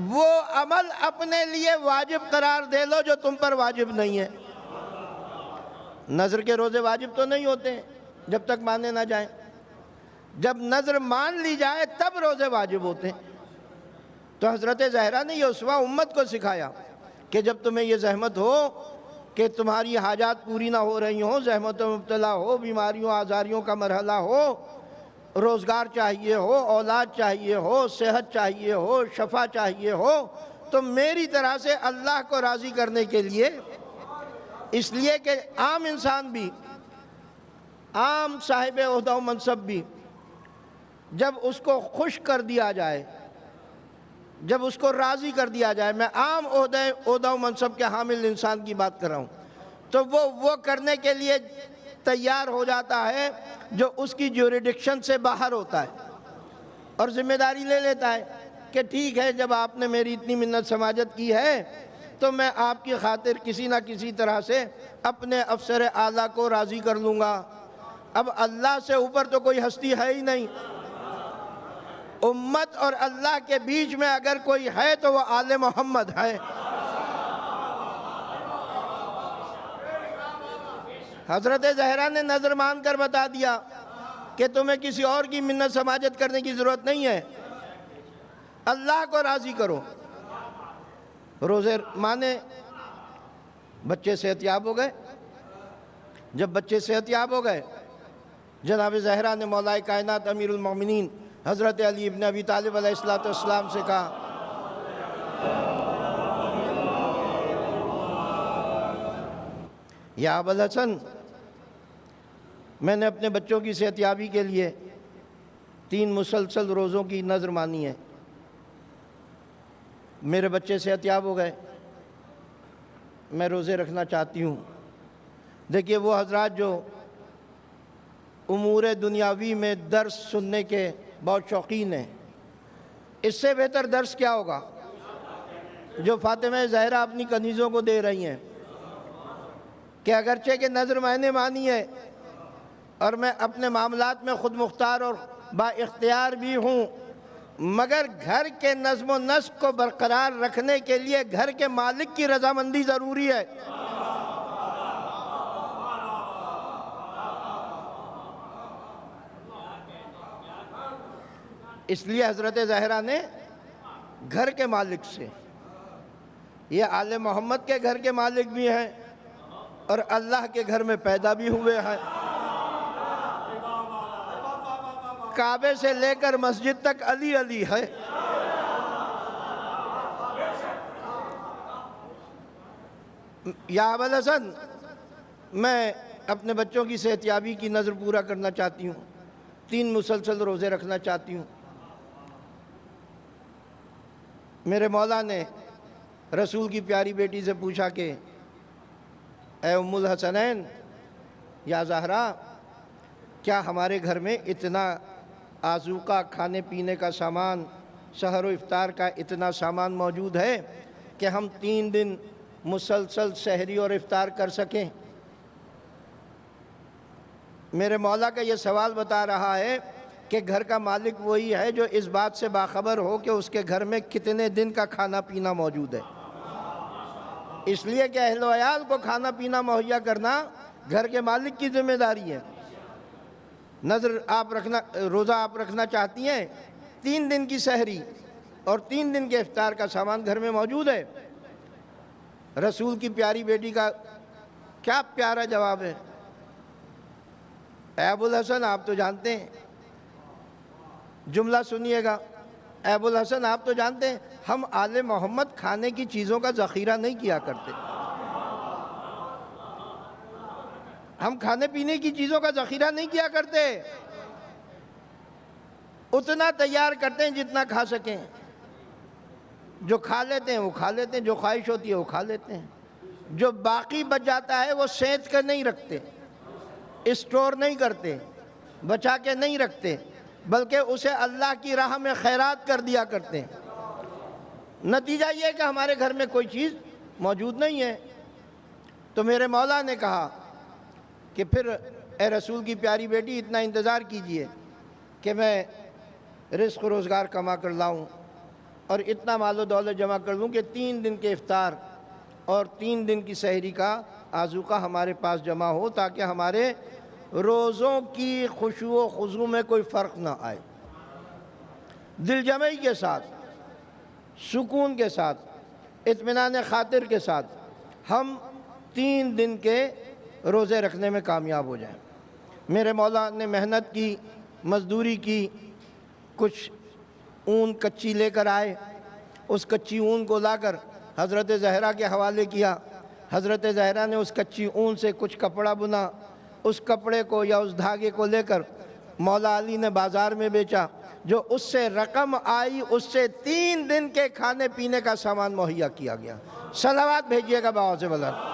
وہ عمل اپنے لیے واجب قرار دے لو جو تم پر واجب نہیں ہے۔ نذر کے روزے واجب تو نہیں ہوتے جب تک مانے نہ جائیں، جب نذر مان لی جائے تب روزے واجب ہوتے ہیں۔ تو حضرت زہرا نے یہ اسوہ امت کو سکھایا کہ جب تمہیں یہ زحمت ہو کہ تمہاری حاجات پوری نہ ہو رہی ہوں، زحمت و مبتلا ہو، بیماریوں آزاریوں کا مرحلہ ہو، روزگار چاہیے ہو، اولاد چاہیے ہو، صحت چاہیے ہو، شفا چاہیے ہو، تو میری طرح سے اللہ کو راضی کرنے کے لیے، اس لیے کہ عام انسان بھی، عام صاحب عہدہ و منصب بھی جب اس کو خوش کر دیا جائے، جب اس کو راضی کر دیا جائے، میں عام عہدہ و منصب کے حامل انسان کی بات کر رہا ہوں، تو وہ کرنے کے لیے تیار ہو جاتا ہے جو اس کی جوریڈکشن سے باہر ہوتا ہے، اور ذمہ داری لے لیتا ہے کہ ٹھیک ہے جب آپ نے میری اتنی منت سماجت کی ہے تو میں آپ کی خاطر کسی نہ کسی طرح سے اپنے افسر اعلیٰ کو راضی کر لوں گا۔ اب اللہ سے اوپر تو کوئی ہستی ہے ہی نہیں، امت اور اللہ کے بیچ میں اگر کوئی ہے تو وہ آل محمد ہے۔ حضرت زہرا نے نذر مان کر بتا دیا کہ تمہیں کسی اور کی منت سماجت کرنے کی ضرورت نہیں ہے، اللہ کو راضی کرو۔ روزے مانے، بچے صحت یاب ہو گئے۔ جب بچے صحت یاب ہو گئے، جناب زہرا نے مولا کائنات امیر المومنین حضرت علی ابن ابی طالب علیہ السلام سے کہا یا ابا الحسن، میں نے اپنے بچوں کی صحت یابی کے لیے 3 مسلسل روزوں کی نذر مانی ہے، میرے بچے صحت یاب ہو گئے، میں روزے رکھنا چاہتی ہوں۔ دیکھیے وہ حضرات جو امور دنیاوی میں درس سننے کے بہت شوقین ہیں، اس سے بہتر درس کیا ہوگا؟ جو فاطمہ زہرا اپنی کنیزوں کو دے رہی ہیں کہ اگرچہ کہ نظر میں نے مانی ہے اور میں اپنے معاملات میں خود مختار اور با اختیار بھی ہوں، مگر گھر کے نظم و نسق کو برقرار رکھنے کے لیے گھر کے مالک کی رضامندی ضروری ہے۔ اس لیے حضرت زہرا نے گھر کے مالک سے، یہ آل محمد کے گھر کے مالک بھی ہیں اور اللہ کے گھر میں پیدا بھی ہوئے ہیں، کعبے سے لے کر مسجد تک علی علی ہے۔ یا ابوالحسن، میں اپنے بچوں کی صحتیابی کی نظر پورا کرنا چاہتی ہوں، 3 مسلسل روزے رکھنا چاہتی ہوں۔ میرے مولا نے رسول کی پیاری بیٹی سے پوچھا کہ اے ام الحسنین، یا زہرا، کیا ہمارے گھر میں اتنا آذوقہ کھانے پینے کا سامان، سحر و افطار کا اتنا سامان موجود ہے کہ ہم 3 دن مسلسل سحری اور افطار کر سکیں؟ میرے مولا کا یہ سوال بتا رہا ہے کہ گھر کا مالک وہی ہے جو اس بات سے باخبر ہو کہ اس کے گھر میں کتنے دن کا کھانا پینا موجود ہے۔ اس لیے کہ اہل و عیال کو کھانا پینا مہیا کرنا گھر کے مالک کی ذمہ داری ہے۔ نظر آپ رکھنا، روزہ آپ رکھنا چاہتی ہیں، 3 دن کی سحری اور 3 دن کے افطار کا سامان گھر میں موجود ہے۔ رسول کی پیاری بیٹی کا کیا پیارا جواب ہے۔ اے ابوالحسن، آپ تو جانتے ہیں، جملہ سنیے گا، اے ابوالحسن آپ تو جانتے ہیں ہم آل محمد کھانے کی چیزوں کا ذخیرہ نہیں کیا کرتے، ہم کھانے پینے کی چیزوں کا ذخیرہ نہیں کیا کرتے، اتنا تیار کرتے ہیں جتنا کھا سکیں، جو کھا لیتے ہیں وہ کھا لیتے ہیں، جو خواہش ہوتی ہے وہ کھا لیتے ہیں، جو باقی بچ جاتا ہے وہ سینچ کر نہیں رکھتے، اسٹور نہیں کرتے، بچا کے نہیں رکھتے، بلکہ اسے اللہ کی راہ میں خیرات کر دیا کرتے ہیں۔ نتیجہ یہ کہ ہمارے گھر میں کوئی چیز موجود نہیں ہے۔ تو میرے مولا نے کہا کہ پھر اے رسول کی پیاری بیٹی، اتنا انتظار کیجئے کہ میں رزق و روزگار کما کر لاؤں اور اتنا مال و دولت جمع کر لوں کہ 3 دن کے افطار اور 3 دن کی سحری کا آذوقہ ہمارے پاس جمع ہو، تاکہ ہمارے روزوں کی خشوع و خضوع میں کوئی فرق نہ آئے۔ دل جمعی کے ساتھ، سکون کے ساتھ، اطمینان خاطر کے ساتھ ہم 3 دن کے روزے رکھنے میں کامیاب ہو جائیں۔ میرے مولا نے محنت کی، مزدوری کی، کچھ اون کچی لے کر آئے، اس کچی اون کو لا کر حضرت زہرا کے حوالے کیا۔ حضرت زہرا نے اس کچی اون سے کچھ کپڑا بنا، اس کپڑے کو یا اس دھاگے کو لے کر مولا علی نے بازار میں بیچا، جو اس سے رقم آئی اس سے 3 دن کے کھانے پینے کا سامان مہیا کیا گیا۔ صلوات بھیجیے گا باؤ سے بلند۔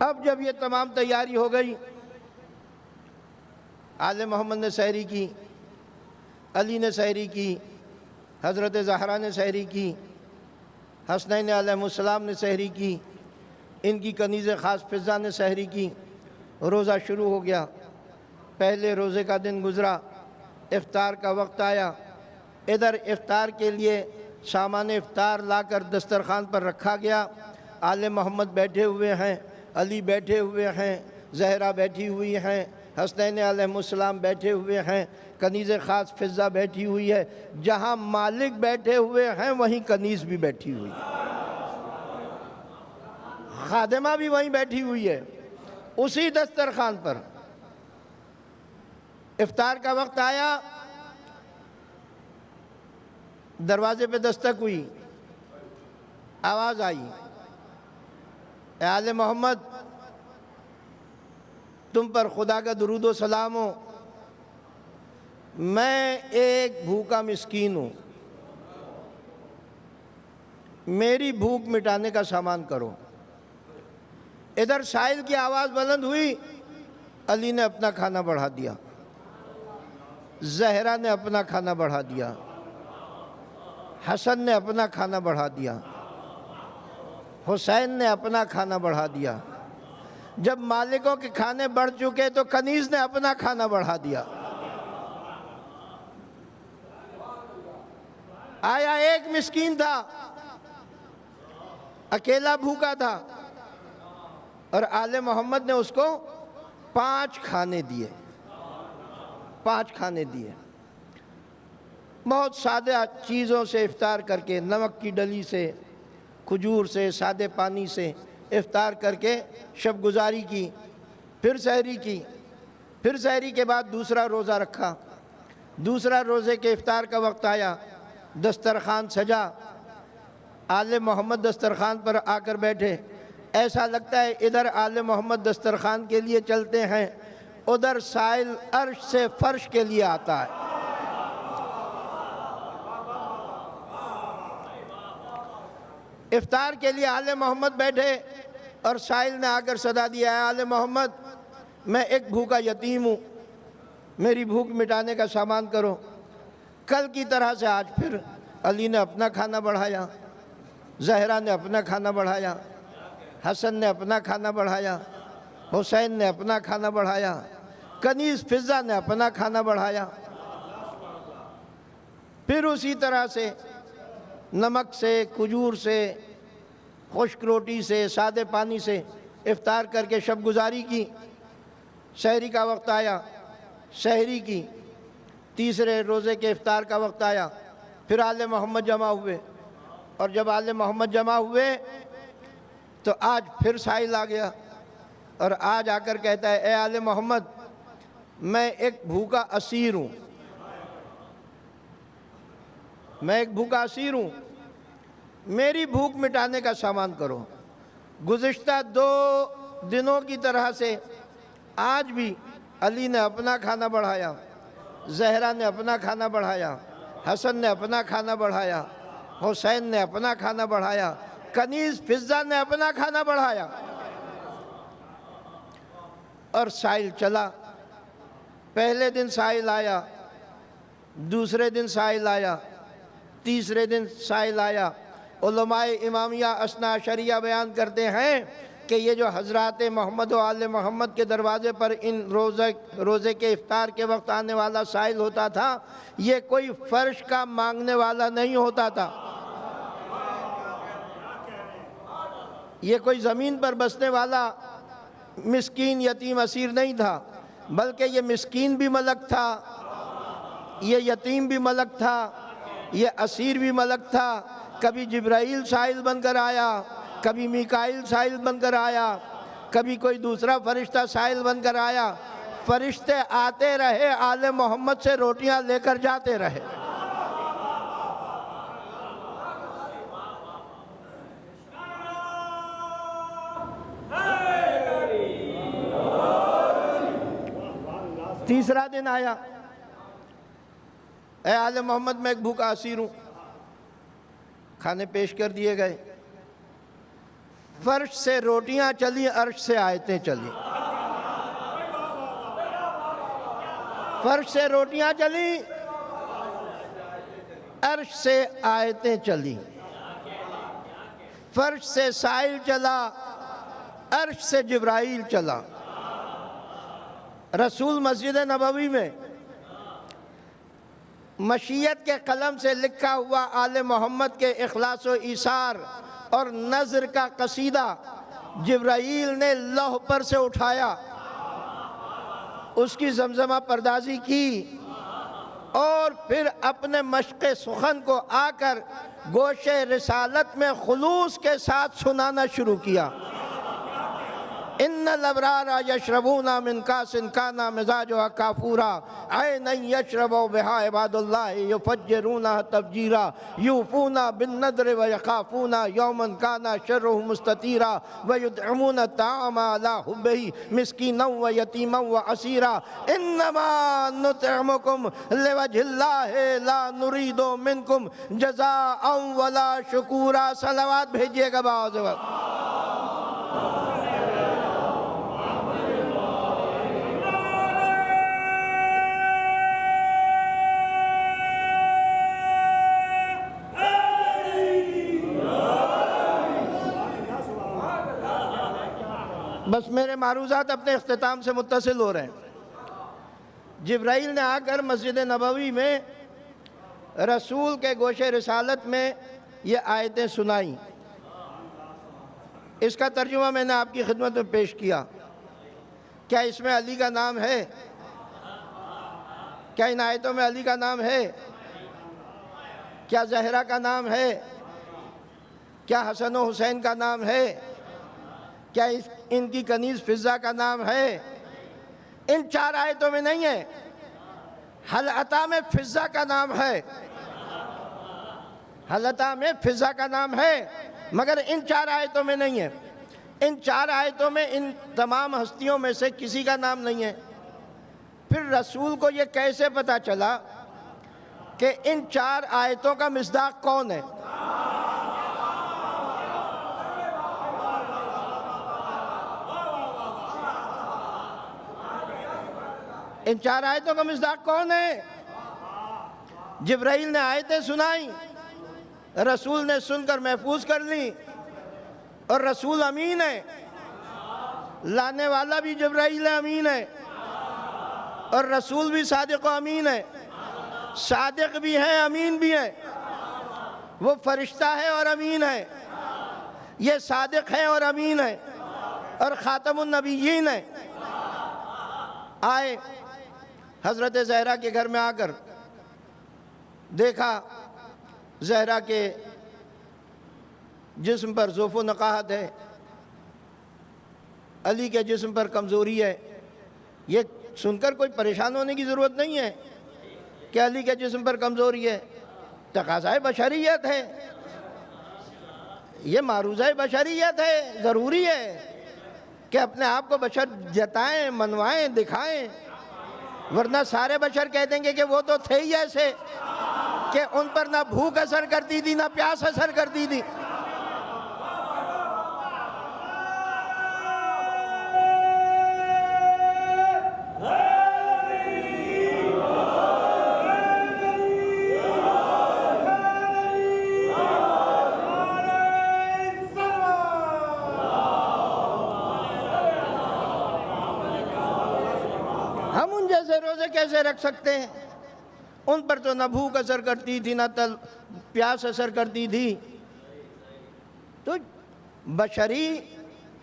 اب جب یہ تمام تیاری ہو گئی، آل محمد نے سحری کی، علی نے سحری کی، حضرت زہرا نے سحری کی، حسنین علیہ السلام نے سحری کی، ان کی کنیز خاص فضہ نے سحری کی۔ روزہ شروع ہو گیا، پہلے روزے کا دن گزرا، افطار کا وقت آیا۔ ادھر افطار کے لیے سامان افطار لا کر دسترخوان پر رکھا گیا، آل محمد بیٹھے ہوئے ہیں، علی بیٹھے ہوئے ہیں، زہرا بیٹھی ہوئی ہیں، حسنین علیہ السلام بیٹھے ہوئے ہیں، کنیز خاص فضہ بیٹھی ہوئی ہے۔ جہاں مالک بیٹھے ہوئے ہیں وہیں کنیز بھی بیٹھی ہوئی ہے، خادمہ بھی وہیں بیٹھی ہوئی ہے، اسی دسترخوان پر۔ افطار کا وقت آیا، دروازے پہ دستک ہوئی، آواز آئی، اے آل محمد، تم پر خدا کا درود و سلام ہو، میں ایک بھوکا مسکین ہوں، میری بھوک مٹانے کا سامان کرو۔ ادھر سائل کی آواز بلند ہوئی، علی نے اپنا کھانا بڑھا دیا، زہرا نے اپنا کھانا بڑھا دیا، حسن نے اپنا کھانا بڑھا دیا، حسین نے اپنا کھانا بڑھا دیا۔ جب مالکوں کے کھانے بڑھ چکے تو کنیز نے اپنا کھانا بڑھا دیا۔ آیا ایک مسکین تھا، اکیلا بھوکا تھا، اور آل محمد نے اس کو 5 کھانے دیے، 5 کھانے دیے۔ بہت سادہ چیزوں سے افطار کر کے، نمک کی ڈلی سے، کھجور سے، سادے پانی سے افطار کر کے شب گزاری کی، پھر سحری کی، پھر سحری کے بعد دوسرا روزہ رکھا۔ دوسرا روزے کے افطار کا وقت آیا، دسترخوان سجا، آل محمد دسترخوان پر آ کر بیٹھے۔ ایسا لگتا ہے ادھر آل محمد دسترخوان کے لیے چلتے ہیں، ادھر سائل عرش سے فرش کے لیے آتا ہے۔ افطار کے لیے آل محمد بیٹھے اور سائل نے آ کر صدا دیا، ہے آل محمد میں ایک بھوکا یتیم ہوں، میری بھوک مٹانے کا سامان کرو۔ کل کی طرح سے آج پھر علی نے اپنا کھانا بڑھایا، زہرا نے اپنا کھانا بڑھایا، حسن نے اپنا کھانا بڑھایا، حسین نے اپنا کھانا بڑھایا، کنیز فضہ نے اپنا کھانا بڑھایا۔ پھر اسی طرح سے نمک سے، کھجور سے، خشک روٹی سے، سادے پانی سے افطار کر کے شب گزاری کی۔ سحری کا وقت آیا، سحری کی۔ تیسرے روزے کے افطار کا وقت آیا، پھر آل محمد جمع ہوئے، اور جب آل محمد جمع ہوئے تو آج پھر سائل آ گیا، اور آج آ کر کہتا ہے، اے آل محمد میں ایک بھوکا اسیر ہوں، میں ایک بھوکا اسیر ہوں، میری بھوک مٹانے کا سامان کرو۔ گزشتہ 2 دنوں کی طرح سے آج بھی علی نے اپنا کھانا بڑھایا، زہرا نے اپنا کھانا بڑھایا، حسن نے اپنا کھانا بڑھایا، حسین نے اپنا کھانا بڑھایا، کنیز فضہ نے اپنا کھانا بڑھایا، اور سائل چلا۔ پہلے دن سائل آیا، دوسرے دن سائل آیا، تیسرے دن سائل آیا۔ علماء امامیہ اثنا عشریہ بیان کرتے ہیں کہ یہ جو حضرات محمد و آل محمد کے دروازے پر ان روزے کے افطار کے وقت آنے والا سائل ہوتا تھا، یہ کوئی فرش کا مانگنے والا نہیں ہوتا تھا، یہ کوئی زمین پر بسنے والا مسکین یتیم اسیر نہیں تھا، بلکہ یہ مسکین بھی ملک تھا، یہ یتیم بھی ملک تھا، یہ اسیر بھی ملک تھا۔ کبھی جبرائیل سائل بن کر آیا، کبھی میکائیل سائل بن کر آیا، کبھی کوئی دوسرا فرشتہ سائل بن کر آیا۔ فرشتے آتے رہے، آل محمد سے روٹیاں لے کر جاتے رہے۔ تیسرا دن آیا، اے آل محمد میں ایک بھوکا اسیر ہوں، کھانے پیش کر دیے گئے۔ فرش سے روٹیاں چلی، عرش سے آیتیں چلی۔ فرش سے روٹیاں چلی، عرش سے آیتیں چلی۔ فرش سے سائل چلا، عرش سے جبرائیل چلا۔ رسول مسجد نبوی میں مشیت کے قلم سے لکھا ہوا آل محمد کے اخلاص و ایثار اور نظر کا قصیدہ جبرائیل نے لوح پر سے اٹھایا، اس کی زمزمہ پردازی کی، اور پھر اپنے مشق سخن کو آ کر گوش رسالت میں خلوص کے ساتھ سنانا شروع کیا۔ ان الابرار یشربون من کاس کان مزاجها کافورا عینا یشرب بها عباد اللہ یفجرونها تفجیرا یوفون بالنذر ویخافون یوما کان شره مستطیرا ویدعمون الطعام على حبه مسکینا ویتیما واسیرا انما نطعمکم لوجه اللہ لا نرید منکم جزاء ولا شکورا۔ صلوات بھیجیے گا بعض وقت۔ بس میرے معروضات اپنے اختتام سے متصل ہو رہے ہیں۔ جبرائیل نے آ کر مسجد نبوی میں رسول کے گوش رسالت میں یہ آیتیں سنائیں۔ اس کا ترجمہ میں نے آپ کی خدمت میں پیش کیا۔ کیا اس میں علی کا نام ہے؟ کیا ان آیتوں میں علی کا نام ہے؟ کیا زہرا کا نام ہے؟ کیا حسن و حسین کا نام ہے؟ کیا ان کی کنیز فضہ کا نام ہے؟ ان 4 آیتوں میں نہیں ہے۔ حل عطا میں فضہ کا نام ہے، حل عطا میں فضہ کا نام ہے، مگر ان 4 آیتوں میں نہیں ہے۔ ان 4 آیتوں میں ان تمام ہستیوں میں سے کسی کا نام نہیں ہے۔ پھر رسول کو یہ کیسے پتا چلا کہ ان 4 آیتوں کا مصداق کون ہے؟ ان 4 آیتوں کا مصداق کون ہے؟ جبرائیل نے آیتیں سنائیں، رسول نے سن کر محفوظ کر لی، اور رسول امین ہے، لانے والا بھی جبرائیل امین ہے، اور رسول بھی صادق و امین ہے، صادق بھی ہے امین بھی ہے۔ وہ فرشتہ ہے اور امین ہے، یہ صادق ہے اور امین ہے، اور خاتم النبیین ہے۔ آئے حضرت زہرا کے گھر میں آ کر دیکھا زہرا کے جسم پر ضعف و نقاہت ہے، علی کے جسم پر کمزوری ہے۔ یہ سن کر کوئی پریشان ہونے کی ضرورت نہیں ہے کہ علی کے جسم پر کمزوری ہے، تقاضۂ بشریت ہے، یہ معروضۂ بشریت ہے، ضروری ہے کہ اپنے آپ کو بشر جتائیں، منوائیں، دکھائیں، ورنہ سارے بشر کہہ دیں گے کہ وہ تو تھے ہی ایسے کہ ان پر نہ بھوک اثر کرتی تھی نہ پیاس اثر کرتی تھی۔ ہم ان جیسے روزے کیسے رکھ سکتے ہیں؟ ان پر تو نہ بھوک اثر کرتی تھی نہ پیاس اثر کرتی تھی۔ تو بشری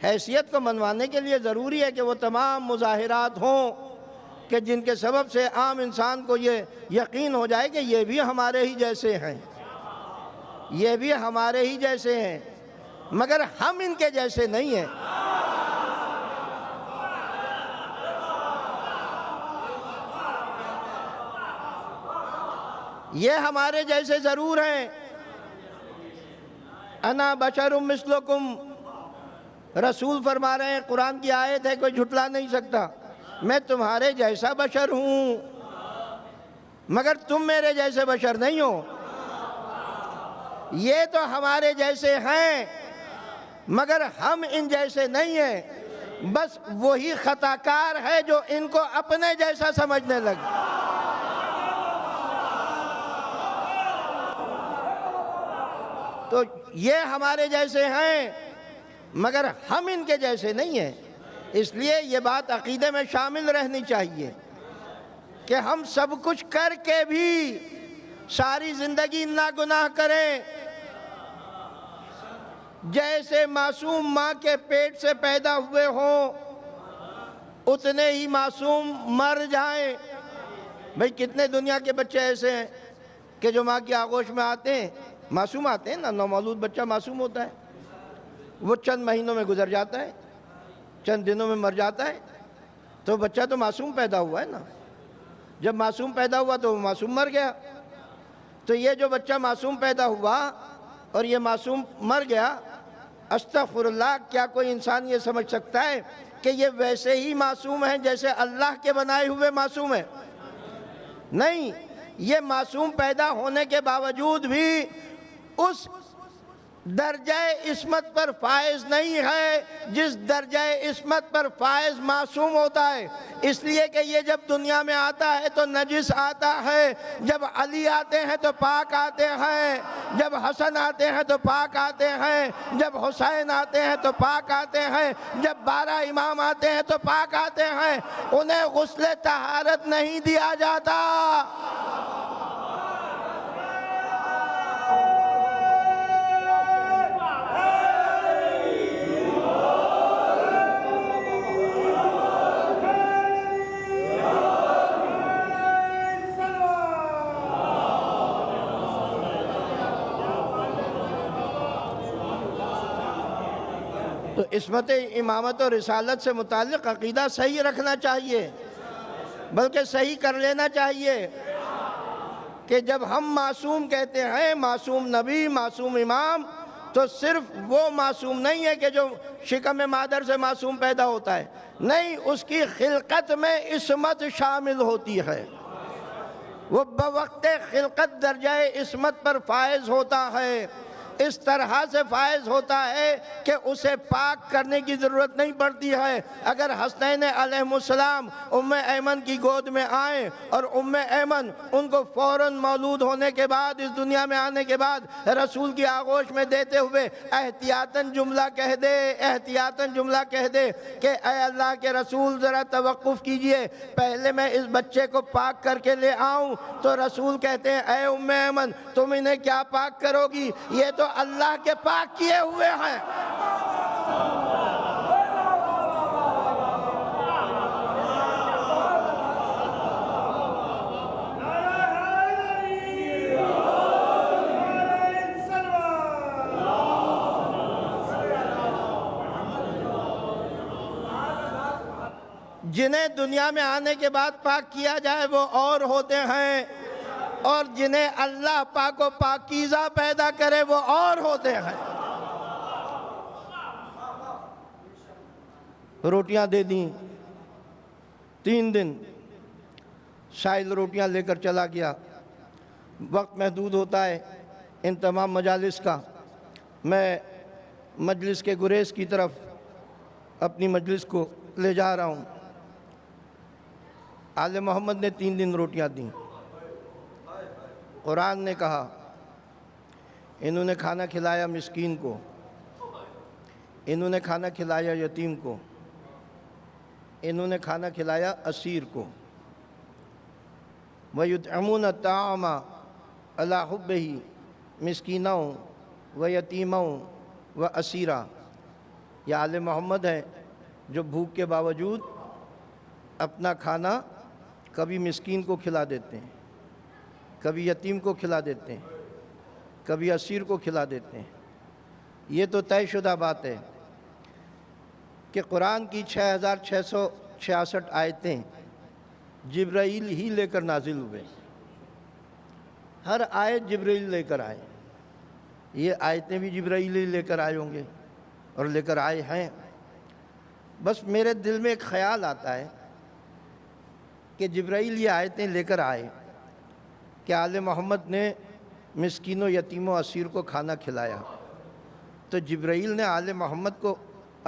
حیثیت کو منوانے کے لیے ضروری ہے کہ وہ تمام مظاہرات ہوں کہ جن کے سبب سے عام انسان کو یہ یقین ہو جائے کہ یہ بھی ہمارے ہی جیسے ہیں، یہ بھی ہمارے ہی جیسے ہیں، مگر ہم ان کے جیسے نہیں ہیں۔ یہ ہمارے جیسے ضرور ہیں۔ انا بشر مثلکم، رسول فرما رہے ہیں، قرآن کی آیت ہے، کوئی جھٹلا نہیں سکتا، میں تمہارے جیسا بشر ہوں، مگر تم میرے جیسے بشر نہیں ہو۔ یہ تو ہمارے جیسے ہیں مگر ہم ان جیسے نہیں ہیں، بس وہی خطا کار ہے جو ان کو اپنے جیسا سمجھنے لگے۔ تو یہ ہمارے جیسے ہیں مگر ہم ان کے جیسے نہیں ہیں۔ اس لیے یہ بات عقیدے میں شامل رہنی چاہیے کہ ہم سب کچھ کر کے بھی ساری زندگی ناگناہ کریں، جیسے معصوم ماں کے پیٹ سے پیدا ہوئے ہوں اتنے ہی معصوم مر جائیں۔ بھئی کتنے دنیا کے بچے ایسے ہیں کہ جو ماں کی آغوش میں آتے ہیں، معصوم آتے ہیں نا، نومولود بچہ معصوم ہوتا ہے، وہ چند مہینوں میں گزر جاتا ہے، چند دنوں میں مر جاتا ہے، تو بچہ تو معصوم پیدا ہوا ہے نا۔ جب معصوم پیدا ہوا تو وہ معصوم مر گیا۔ تو یہ جو بچہ معصوم پیدا ہوا اور یہ معصوم مر گیا، استغفر اللہ، کیا کوئی انسان یہ سمجھ سکتا ہے کہ یہ ویسے ہی معصوم ہیں جیسے اللہ کے بنائے ہوئے معصوم ہیں؟ نہیں، یہ معصوم پیدا ہونے کے باوجود بھی اس درجہ عصمت پر فائز نہیں ہے جس درجہ عصمت پر فائز معصوم ہوتا ہے، اس لیے کہ یہ جب دنیا میں آتا ہے تو نجس آتا ہے، جب علی آتے ہیں تو پاک آتے ہیں، جب حسن آتے ہیں تو پاک آتے ہیں، جب حسین آتے ہیں تو پاک آتے ہیں، جب 12 امام آتے ہیں تو پاک آتے ہیں، انہیں غسل طہارت نہیں دیا جاتا۔ تو عصمت امامت اور رسالت سے متعلق عقیدہ صحیح رکھنا چاہیے، بلکہ صحیح کر لینا چاہیے کہ جب ہم معصوم کہتے ہیں، معصوم نبی، معصوم امام، تو صرف وہ معصوم نہیں ہے کہ جو شکم مادر سے معصوم پیدا ہوتا ہے، نہیں، اس کی خلقت میں عصمت شامل ہوتی ہے، وہ بوقت خلقت درجہ عصمت پر فائز ہوتا ہے، اس طرح سے فائز ہوتا ہے کہ اسے پاک کرنے کی ضرورت نہیں پڑتی ہے۔ اگر حسنین علیہ السلام ام ایمن کی گود میں آئیں اور ام ایمن ان کو فوراً مولود ہونے کے بعد، اس دنیا میں آنے کے بعد رسول کی آغوش میں دیتے ہوئے احتیاطاً جملہ کہہ دے، احتیاطاً جملہ کہہ دے کہ اے اللہ کے رسول ذرا توقف کیجئے، پہلے میں اس بچے کو پاک کر کے لے آؤں، تو رسول کہتے ہیں اے ام ایمن تم انہیں کیا پاک کرو گی، یہ تو اللہ کے پاک کیے ہوئے ہیں۔ جنہیں دنیا میں آنے کے بعد پاک کیا جائے وہ اور ہوتے ہیں، اور جنہیں اللہ پاک و پاکیزہ پیدا کرے وہ اور ہوتے ہیں۔ روٹیاں دے دیں 3 دن، سائل روٹیاں لے کر چلا گیا، وقت محدود ہوتا ہے ان تمام مجالس کا، میں مجلس کے گریز کی طرف اپنی مجلس کو لے جا رہا ہوں۔ آل محمد نے 3 دن روٹیاں دیں، قرآن نے کہا انہوں نے کھانا کھلایا مسکین کو، انہوں نے کھانا کھلایا یتیم کو، انہوں نے کھانا کھلایا اسیر کو۔ وَيُطْعِمُونَ الطَّعَامَ عَلَىٰ حُبِّهِ مِسْكِينًا وَيَتِيمًا وَأَسِيرًا۔ یہ آل محمد ہیں جو بھوک کے باوجود اپنا کھانا کبھی مسکین کو کھلا دیتے ہیں، کبھی یتیم کو کھلا دیتے ہیں، کبھی اسیر کو کھلا دیتے ہیں۔ یہ تو طے شدہ بات ہے کہ قرآن کی 6666 آیتیں جبرائیل ہی لے کر نازل ہوئے، ہر آیت جبرائیل لے کر آئے، یہ آیتیں بھی جبرائیل ہی لے کر آئے ہوں گے اور لے کر آئے ہیں۔ بس میرے دل میں ایک خیال آتا ہے کہ جبرائیل یہ آیتیں لے کر آئے کہ آل محمد نے مسکین و یتیم و اسیر کو کھانا کھلایا، تو جبرائیل نے آل محمد کو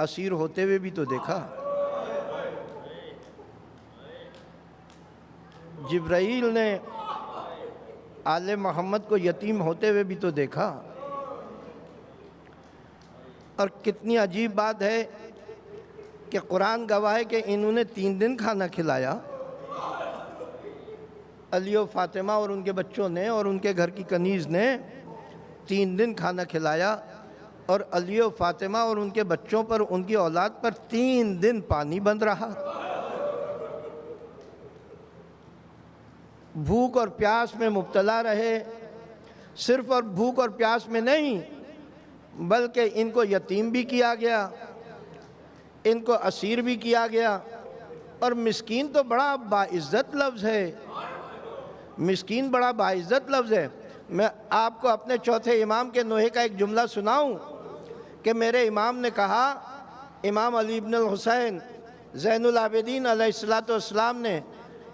اسیر ہوتے ہوئے بھی تو دیکھا، جبرائیل نے آل محمد کو یتیم ہوتے ہوئے بھی تو دیکھا۔ اور کتنی عجیب بات ہے کہ قرآن گواہ ہے کہ انہوں نے 3 دن کھانا کھلایا، علی و فاطمہ اور ان کے بچوں نے اور ان کے گھر کی کنیز نے 3 دن کھانا کھلایا، اور علی و فاطمہ اور ان کے بچوں پر، ان کی اولاد پر 3 دن پانی بند رہا۔ بھوک اور پیاس میں مبتلا رہے، صرف اور بھوک اور پیاس میں نہیں بلکہ ان کو یتیم بھی کیا گیا، ان کو اسیر بھی کیا گیا۔ اور مسکین تو بڑا باعزت لفظ ہے، مسکین بڑا باعزت لفظ ہے۔ میں آپ کو اپنے چوتھے امام کے نوحے کا ایک جملہ سناؤں کہ میرے امام نے کہا، امام علی بن الحسین زین العابدین علیہ السلام نے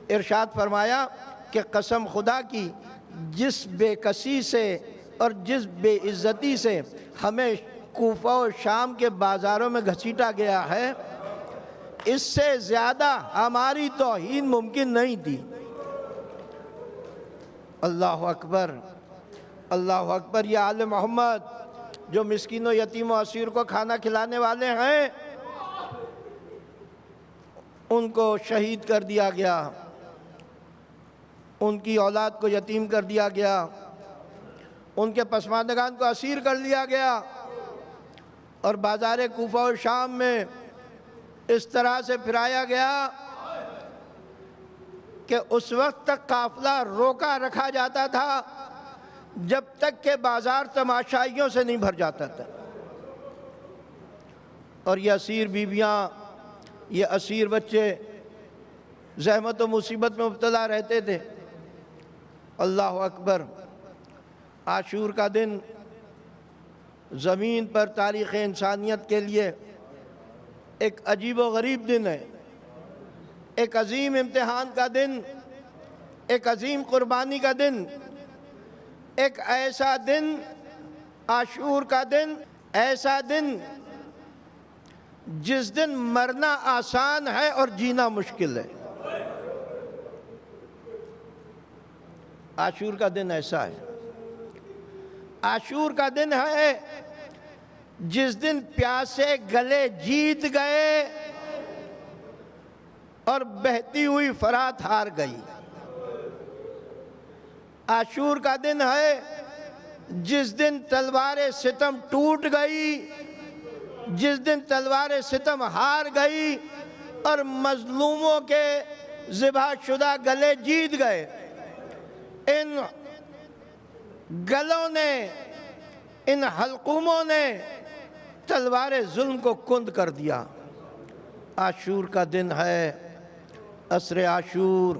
ارشاد فرمایا کہ قسم خدا کی جس بے کسی سے اور جس بے عزتی سے ہمیں کوفہ و شام کے بازاروں میں گھسیٹا گیا ہے، اس سے زیادہ ہماری توہین ممکن نہیں تھی۔ اللہ اکبر، اللہ اکبر۔ یہ آل محمد جو مسکین و یتیم و اسیر کو کھانا کھلانے والے ہیں، ان کو شہید کر دیا گیا، ان کی اولاد کو یتیم کر دیا گیا، ان کے پسماندگان کو اسیر کر لیا گیا، اور بازار کوفہ و شام میں اس طرح سے پھرایا گیا کہ اس وقت تک قافلہ روکا رکھا جاتا تھا جب تک کہ بازار تماشائیوں سے نہیں بھر جاتا تھا۔ اور یہ اسیر بیویاں، یہ اسیر بچے زحمت و مصیبت میں مبتلا رہتے تھے۔ اللہ اکبر۔ عاشور کا دن زمین پر تاریخ انسانیت کے لیے ایک عجیب و غریب دن ہے، ایک عظیم امتحان کا دن، ایک عظیم قربانی کا دن، ایک ایسا دن، عاشور کا دن، ایسا دن جس دن مرنا آسان ہے اور جینا مشکل ہے۔ عاشور کا دن ایسا ہے، عاشور کا دن ہے جس دن پیاسے گلے جیت گئے اور بہتی ہوئی فرات ہار گئی۔ عاشور کا دن ہے جس دن تلوار ستم ٹوٹ گئی، جس دن تلوار ستم ہار گئی اور مظلوموں کے ذبح شدہ گلے جیت گئے۔ ان گلوں نے، ان حلقوموں نے تلوار ظلم کو کند کر دیا۔ عاشور کا دن ہے، عصر عاشور،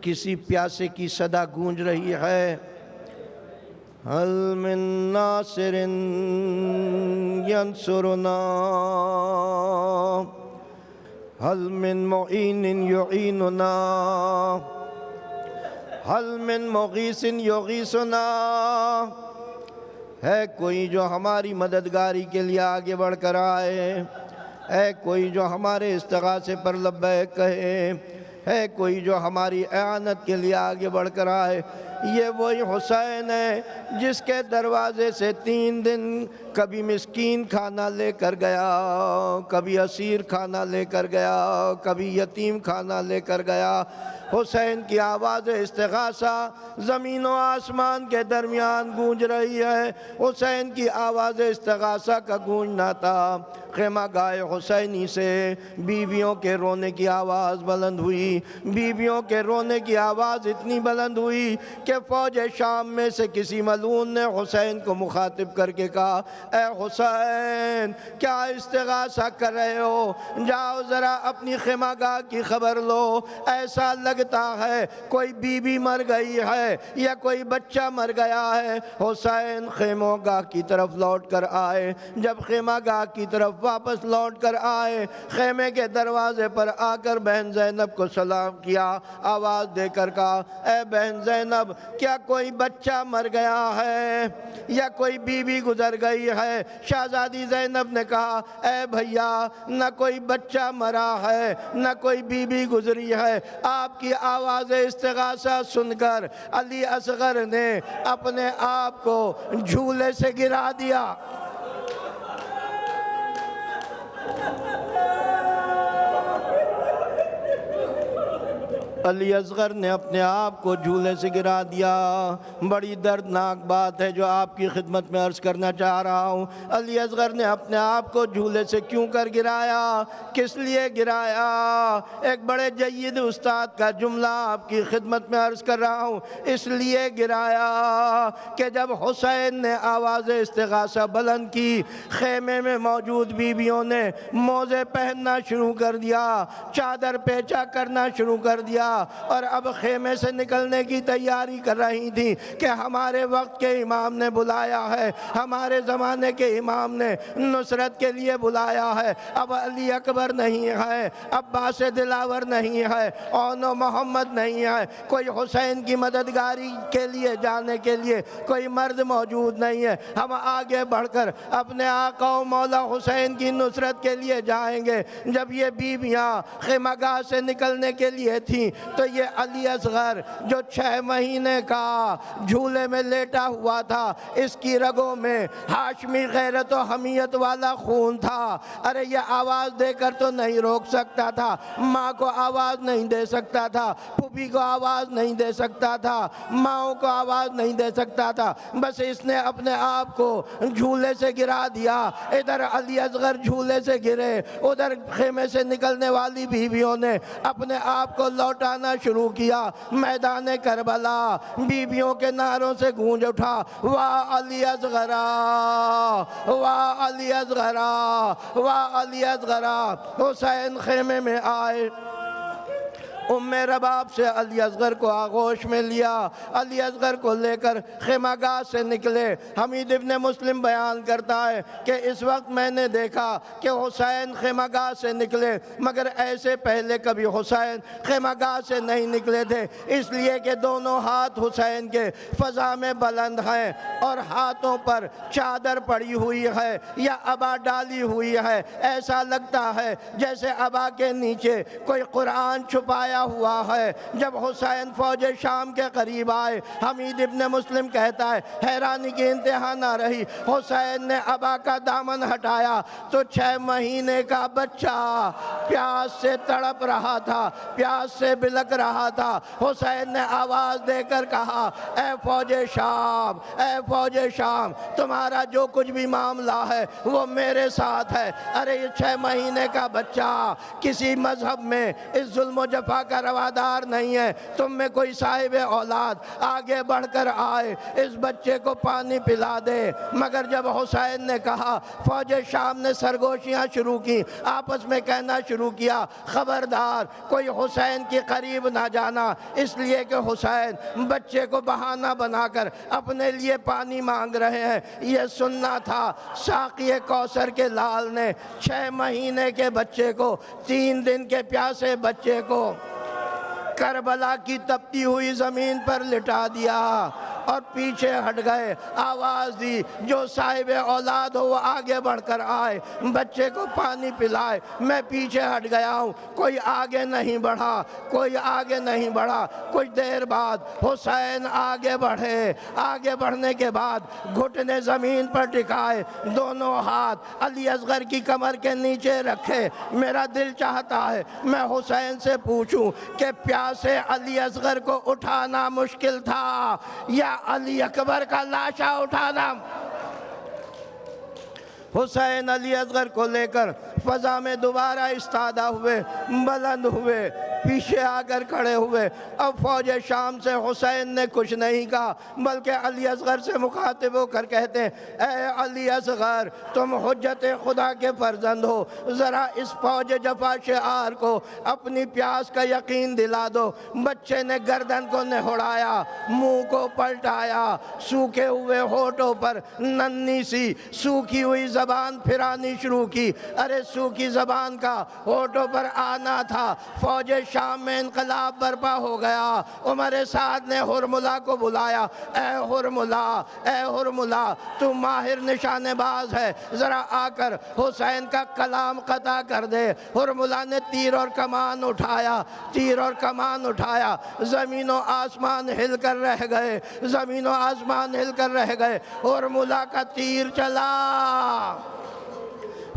کسی پیاسے کی صدا گونج رہی ہے، حل من ناصر ینصرنا، حل من معین یعیننا، حل من مغیث یغیثنا۔ ہے کوئی جو ہماری مددگاری کے لیے آگے بڑھ کر آئے، ہے کوئی جو ہمارے استغاثے پر لبیک کہے، ہے کوئی جو ہماری اعانت کے لیے آگے بڑھ کر آئے۔ یہ وہی حسین ہے جس کے دروازے سے 3 دن کبھی مسکین کھانا لے کر گیا، کبھی اسیر کھانا لے کر گیا، کبھی یتیم کھانا لے کر گیا۔ حسین کی آواز استغاثہ زمین و آسمان کے درمیان گونج رہی ہے۔ حسین کی آواز استغاثہ کا گونجنا تھا۔ خیمہ گاہ حسینی سے بیویوں کے رونے کی آواز بلند ہوئی، بیویوں کے رونے کی آواز اتنی بلند ہوئی کہ فوج شام میں سے کسی ملعون نے حسین کو مخاطب کر کے کہا، اے حسین کیا استغاثہ کر رہے ہو؟ جاؤ ذرا اپنی خیمہ گاہ کی خبر لو، ایسا لگتا ہے کوئی بیوی مر گئی ہے یا کوئی بچہ مر گیا ہے۔ حسین خیمہ گاہ کی طرف لوٹ کر آئے۔ جب خیمہ گاہ کی طرف واپس لوٹ کر آئے، خیمے کے دروازے پر آ کر بہن زینب کو سلام کیا، آواز دے کر کہا، اے بہن زینب کیا کوئی بچہ مر گیا ہے یا کوئی بیوی گزر گئی ہے؟ شہزادی زینب نے کہا، اے بھیا نہ کوئی بچہ مرا ہے نہ کوئی بیوی گزری ہے۔ آپ کی آواز استغاثہ سن کر علی اصغر نے اپنے آپ کو جھولے سے گرا دیا۔ علی اصغر نے اپنے آپ کو جھولے سے گرا دیا۔ بڑی دردناک بات ہے جو آپ کی خدمت میں عرض کرنا چاہ رہا ہوں۔ علی اصغر نے اپنے آپ کو جھولے سے کیوں کر گرایا؟ کس لیے گرایا؟ ایک بڑے جید استاد کا جملہ آپ کی خدمت میں عرض کر رہا ہوں۔ اس لیے گرایا کہ جب حسین نے آواز استغاثہ بلند کی، خیمے میں موجود بیویوں نے موزے پہننا شروع کر دیا، چادر پیچا کرنا شروع کر دیا، اور اب خیمے سے نکلنے کی تیاری کر رہی تھی کہ ہمارے وقت کے امام نے بلایا ہے، ہمارے زمانے کے امام نے نصرت کے لیے بلایا ہے۔ اب علی اکبر نہیں ہے، عباس دلاور نہیں ہے، اون و محمد نہیں ہے، کوئی حسین کی مددگاری کے لیے جانے کے لیے کوئی مرد موجود نہیں ہے۔ ہم آگے بڑھ کر اپنے آقا و مولا حسین کی نصرت کے لیے جائیں گے۔ جب یہ بیویاں خیمہ گاہ سے نکلنے کے لیے تھیں تو یہ علی اصغر جو 6 مہینے کا جھولے میں لیٹا ہوا تھا، اس کی رگوں میں ہاشمی غیرت و حمیت والا خون تھا۔ ارے یہ آواز دے کر تو نہیں روک سکتا تھا، ماں کو آواز نہیں دے سکتا تھا، پھوپھی کو آواز نہیں دے سکتا تھا، ماؤں کو آواز نہیں دے سکتا تھا، بس اس نے اپنے آپ کو جھولے سے گرا دیا۔ ادھر علی اصغر جھولے سے گرے، ادھر خیمے سے نکلنے والی بیویوں نے اپنے آپ کو لوٹانا شروع کیا۔ میدان کربلا بیویوں کے نعروں سے گونج اٹھا، واہ علی اصغرا، واہ علی اصغرا، واہ علی اصغرا۔ حسین خیمے میں آئے، ام رباب سے علی اصغر کو آغوش میں لیا، علی اصغر کو لے کر خیمہ گاہ سے نکلے۔ حمید ابن مسلم بیان کرتا ہے کہ اس وقت میں نے دیکھا کہ حسین خیمہ گاہ سے نکلے، مگر ایسے پہلے کبھی حسین خیمہ گاہ سے نہیں نکلے تھے، اس لیے کہ دونوں ہاتھ حسین کے فضا میں بلند ہیں اور ہاتھوں پر چادر پڑی ہوئی ہے یا عبا ڈالی ہوئی ہے۔ ایسا لگتا ہے جیسے عبا کے نیچے کوئی قرآن چھپایا ہوا ہے۔ جب حسین فوج شام کے قریب آئے، حمید ابن مسلم کہتا ہے حیرانی کی انتہا نہ رہی، حسین نے عبا کا دامن ہٹایا تو 6 مہینے کا بچہ پیاس سے تڑپ رہا تھا، پیاس سے بلک رہا تھا۔ حسین نے آواز دے کر کہا، اے فوج شام، اے فوج شام، تمہارا جو کچھ بھی معاملہ ہے وہ میرے ساتھ ہے۔ ارے یہ 6 مہینے کا بچہ کسی مذہب میں اس ظلم و جفا کا روادار نہیں ہے، تم میں کوئی صاحب اولاد آگے بڑھ کر آئے، اس بچے کو پانی پلا دے۔ مگر جب حسین نے کہا، فوج شام نے سرگوشیاں شروع کی، آپس میں کہنا شروع کیا، خبردار کوئی حسین کے قریب نہ جانا، اس لیے کہ حسین بچے کو بہانہ بنا کر اپنے لیے پانی مانگ رہے ہیں۔ یہ سننا تھا ساقی کوثر کے لال نے 6 مہینے کے بچے کو، 3 دن کے پیاسے بچے کو کربلا کی تپتی ہوئی زمین پر لٹا دیا اور پیچھے ہٹ گئے۔ آواز دی، جو صاحب اولاد ہو وہ آگے بڑھ کر آئے، بچے کو پانی پلائے۔ میں پیچھے ہٹ گیا ہوں، کوئی آگے نہیں بڑھا، کوئی آگے نہیں بڑھا۔ کچھ دیر بعد حسین آگے بڑھے، آگے بڑھنے کے بعد گھٹنے زمین پر ٹکائے، دونوں ہاتھ علی اصغر کی کمر کے نیچے رکھے۔ میرا دل چاہتا ہے میں حسین سے پوچھوں کہ پیاسے علی اصغر کو اٹھانا مشکل تھا یا علی اکبر کا لاشا اٹھانا؟ حسین علی اصغر کو لے کر فضا میں دوبارہ استادہ ہوئے، بلند ہوئے، پیچھے آ کر کھڑے ہوئے۔ اب فوج شام سے حسین نے کچھ نہیں کہا، بلکہ علی اصغر سے مخاطب ہو کر کہتے ہیں، اے علی اصغر، تم حجت خدا کے فرزند ہو، ذرا اس فوج جفا شعار کو اپنی پیاس کا یقین دلا دو۔ بچے نے گردن کو نہڑایا، منہ کو پلٹایا، سوکھے ہوئے ہونٹوں پر ننھی سی سوکھی ہوئی زبان پھرانی شروع کی۔ ارے سوکھی زبان کا ہونٹوں پر آنا تھا۔ فوج شام میں انقلاب برپا ہو گیا۔ عمر سعد نے ہرملا کو بلایا، اے ہرملا، اے ہرملا، تو ماہر نشانے باز ہے، ذرا آ کر حسین کا کلام قطع کر دے۔ ہرملا نے تیر اور کمان اٹھایا، تیر اور کمان اٹھایا، زمین و آسمان ہل کر رہ گئے، زمین و آسمان ہل کر رہ گئے۔ ہرملا کا تیر چلا،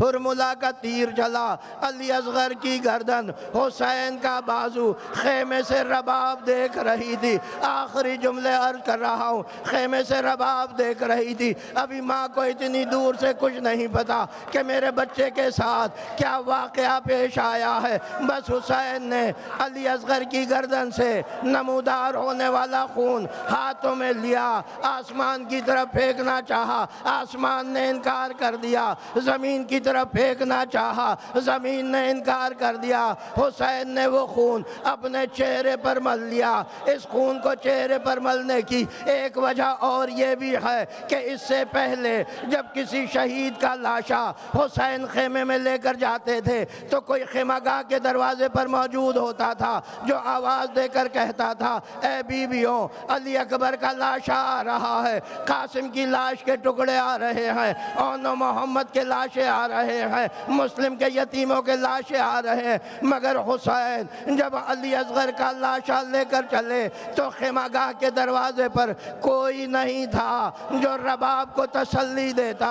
ہرملا کا تیر چلا، علی اصغر کی گردن، حسین کا بازو۔ خیمے سے رباب دیکھ رہی تھی، آخری جملے عرض کر رہا ہوں، خیمے سے رباب دیکھ رہی تھی۔ ابھی ماں کو اتنی دور سے کچھ نہیں پتا کہ میرے بچے کے ساتھ کیا واقعہ پیش آیا ہے، بس حسین نے علی اصغر کی گردن سے نمودار ہونے والا خون ہاتھوں میں لیا، آسمان کی طرف پھینکنا چاہا، آسمان نے انکار کر دیا، زمین کی طرف پھینکنا چاہا، زمین نے انکار کر دیا۔ حسین نے وہ خون اپنے چہرے پر مل لیا۔ اس خون کو چہرے پر ملنے کی ایک وجہ اور یہ بھی ہے کہ اس سے پہلے جب کسی شہید کا لاشا حسین خیمے میں لے کر جاتے تھے تو کوئی خیمہ گاہ کے دروازے پر موجود ہوتا تھا جو آواز دے کر کہتا تھا، اے بیویوں، علی اکبر کا لاشا آ رہا ہے، قاسم کی لاش کے ٹکڑے آ رہے ہیں، اون و محمد کے لاشیں آ رہے ہیں، مسلم کے یتیموں کے لاشیں آ رہے ہیں۔ مگر حسین جب علی اصغر کا لاشا لے کر چلے تو خیمہ گاہ کے دروازے پر کوئی نہیں تھا جو رباب کو تسلی دیتا،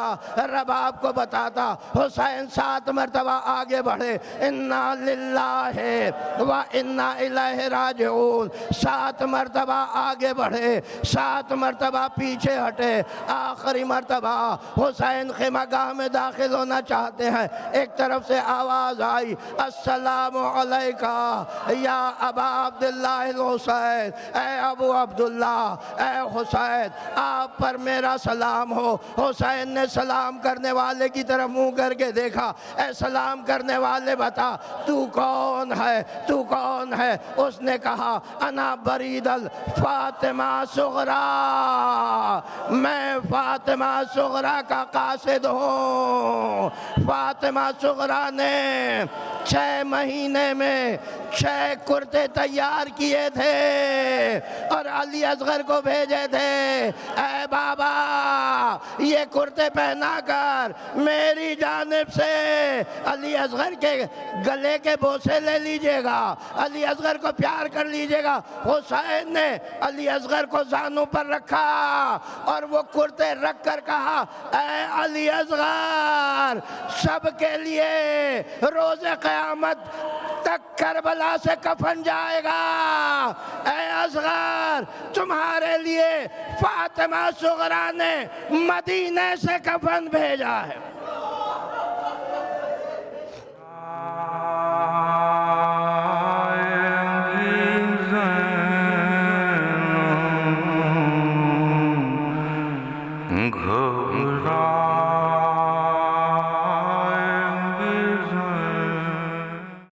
رباب کو بتاتا۔ حسین 7 مرتبہ آگے بڑھے، انا للہ و انا الیہ راجعون، 7 مرتبہ آگے بڑھے، 7 مرتبہ پیچھے ہٹے، آخری مرتبہ حسین خیمہ گاہ میں داخل ہونا چاہتے ہیں۔ ایک طرف سے آواز آئی، السلام علیکہ یا ابا عبداللہ الحسین، اے ابو عبداللہ، اے حسین، آپ پر میرا سلام ہو۔ حسین نے سلام کرنے والے کی طرف منہ کر کے دیکھا، اے سلام کرنے والے بتا تو کون ہے، تو کون ہے؟ اس نے کہا، انا برید الفاطمہ صغرا، میں فاطمہ صغرا کا قاصد ہوں۔ فاطمہ صغرا نے 6 مہینے میں 6 کرتے تیار کیے تھے اور علی اصغر کو بھیجے تھے، اے بابا یہ کرتے پہنا کر میری جانب سے علی اصغر کے گلے کے بوسے لے لیجئے گا، علی اصغر کو پیار کر لیجئے گا۔ حسین نے علی اصغر کو زانوں پر رکھا اور وہ کرتے رکھ کر کہا، اے علی اصغر، سب کے لیے روز قیامت تک کربلا سے کفن جائے گا، اے اصغر تمہارے لیے فاطمہ صغرا نے مدینے سے کفن بھیجا ہے۔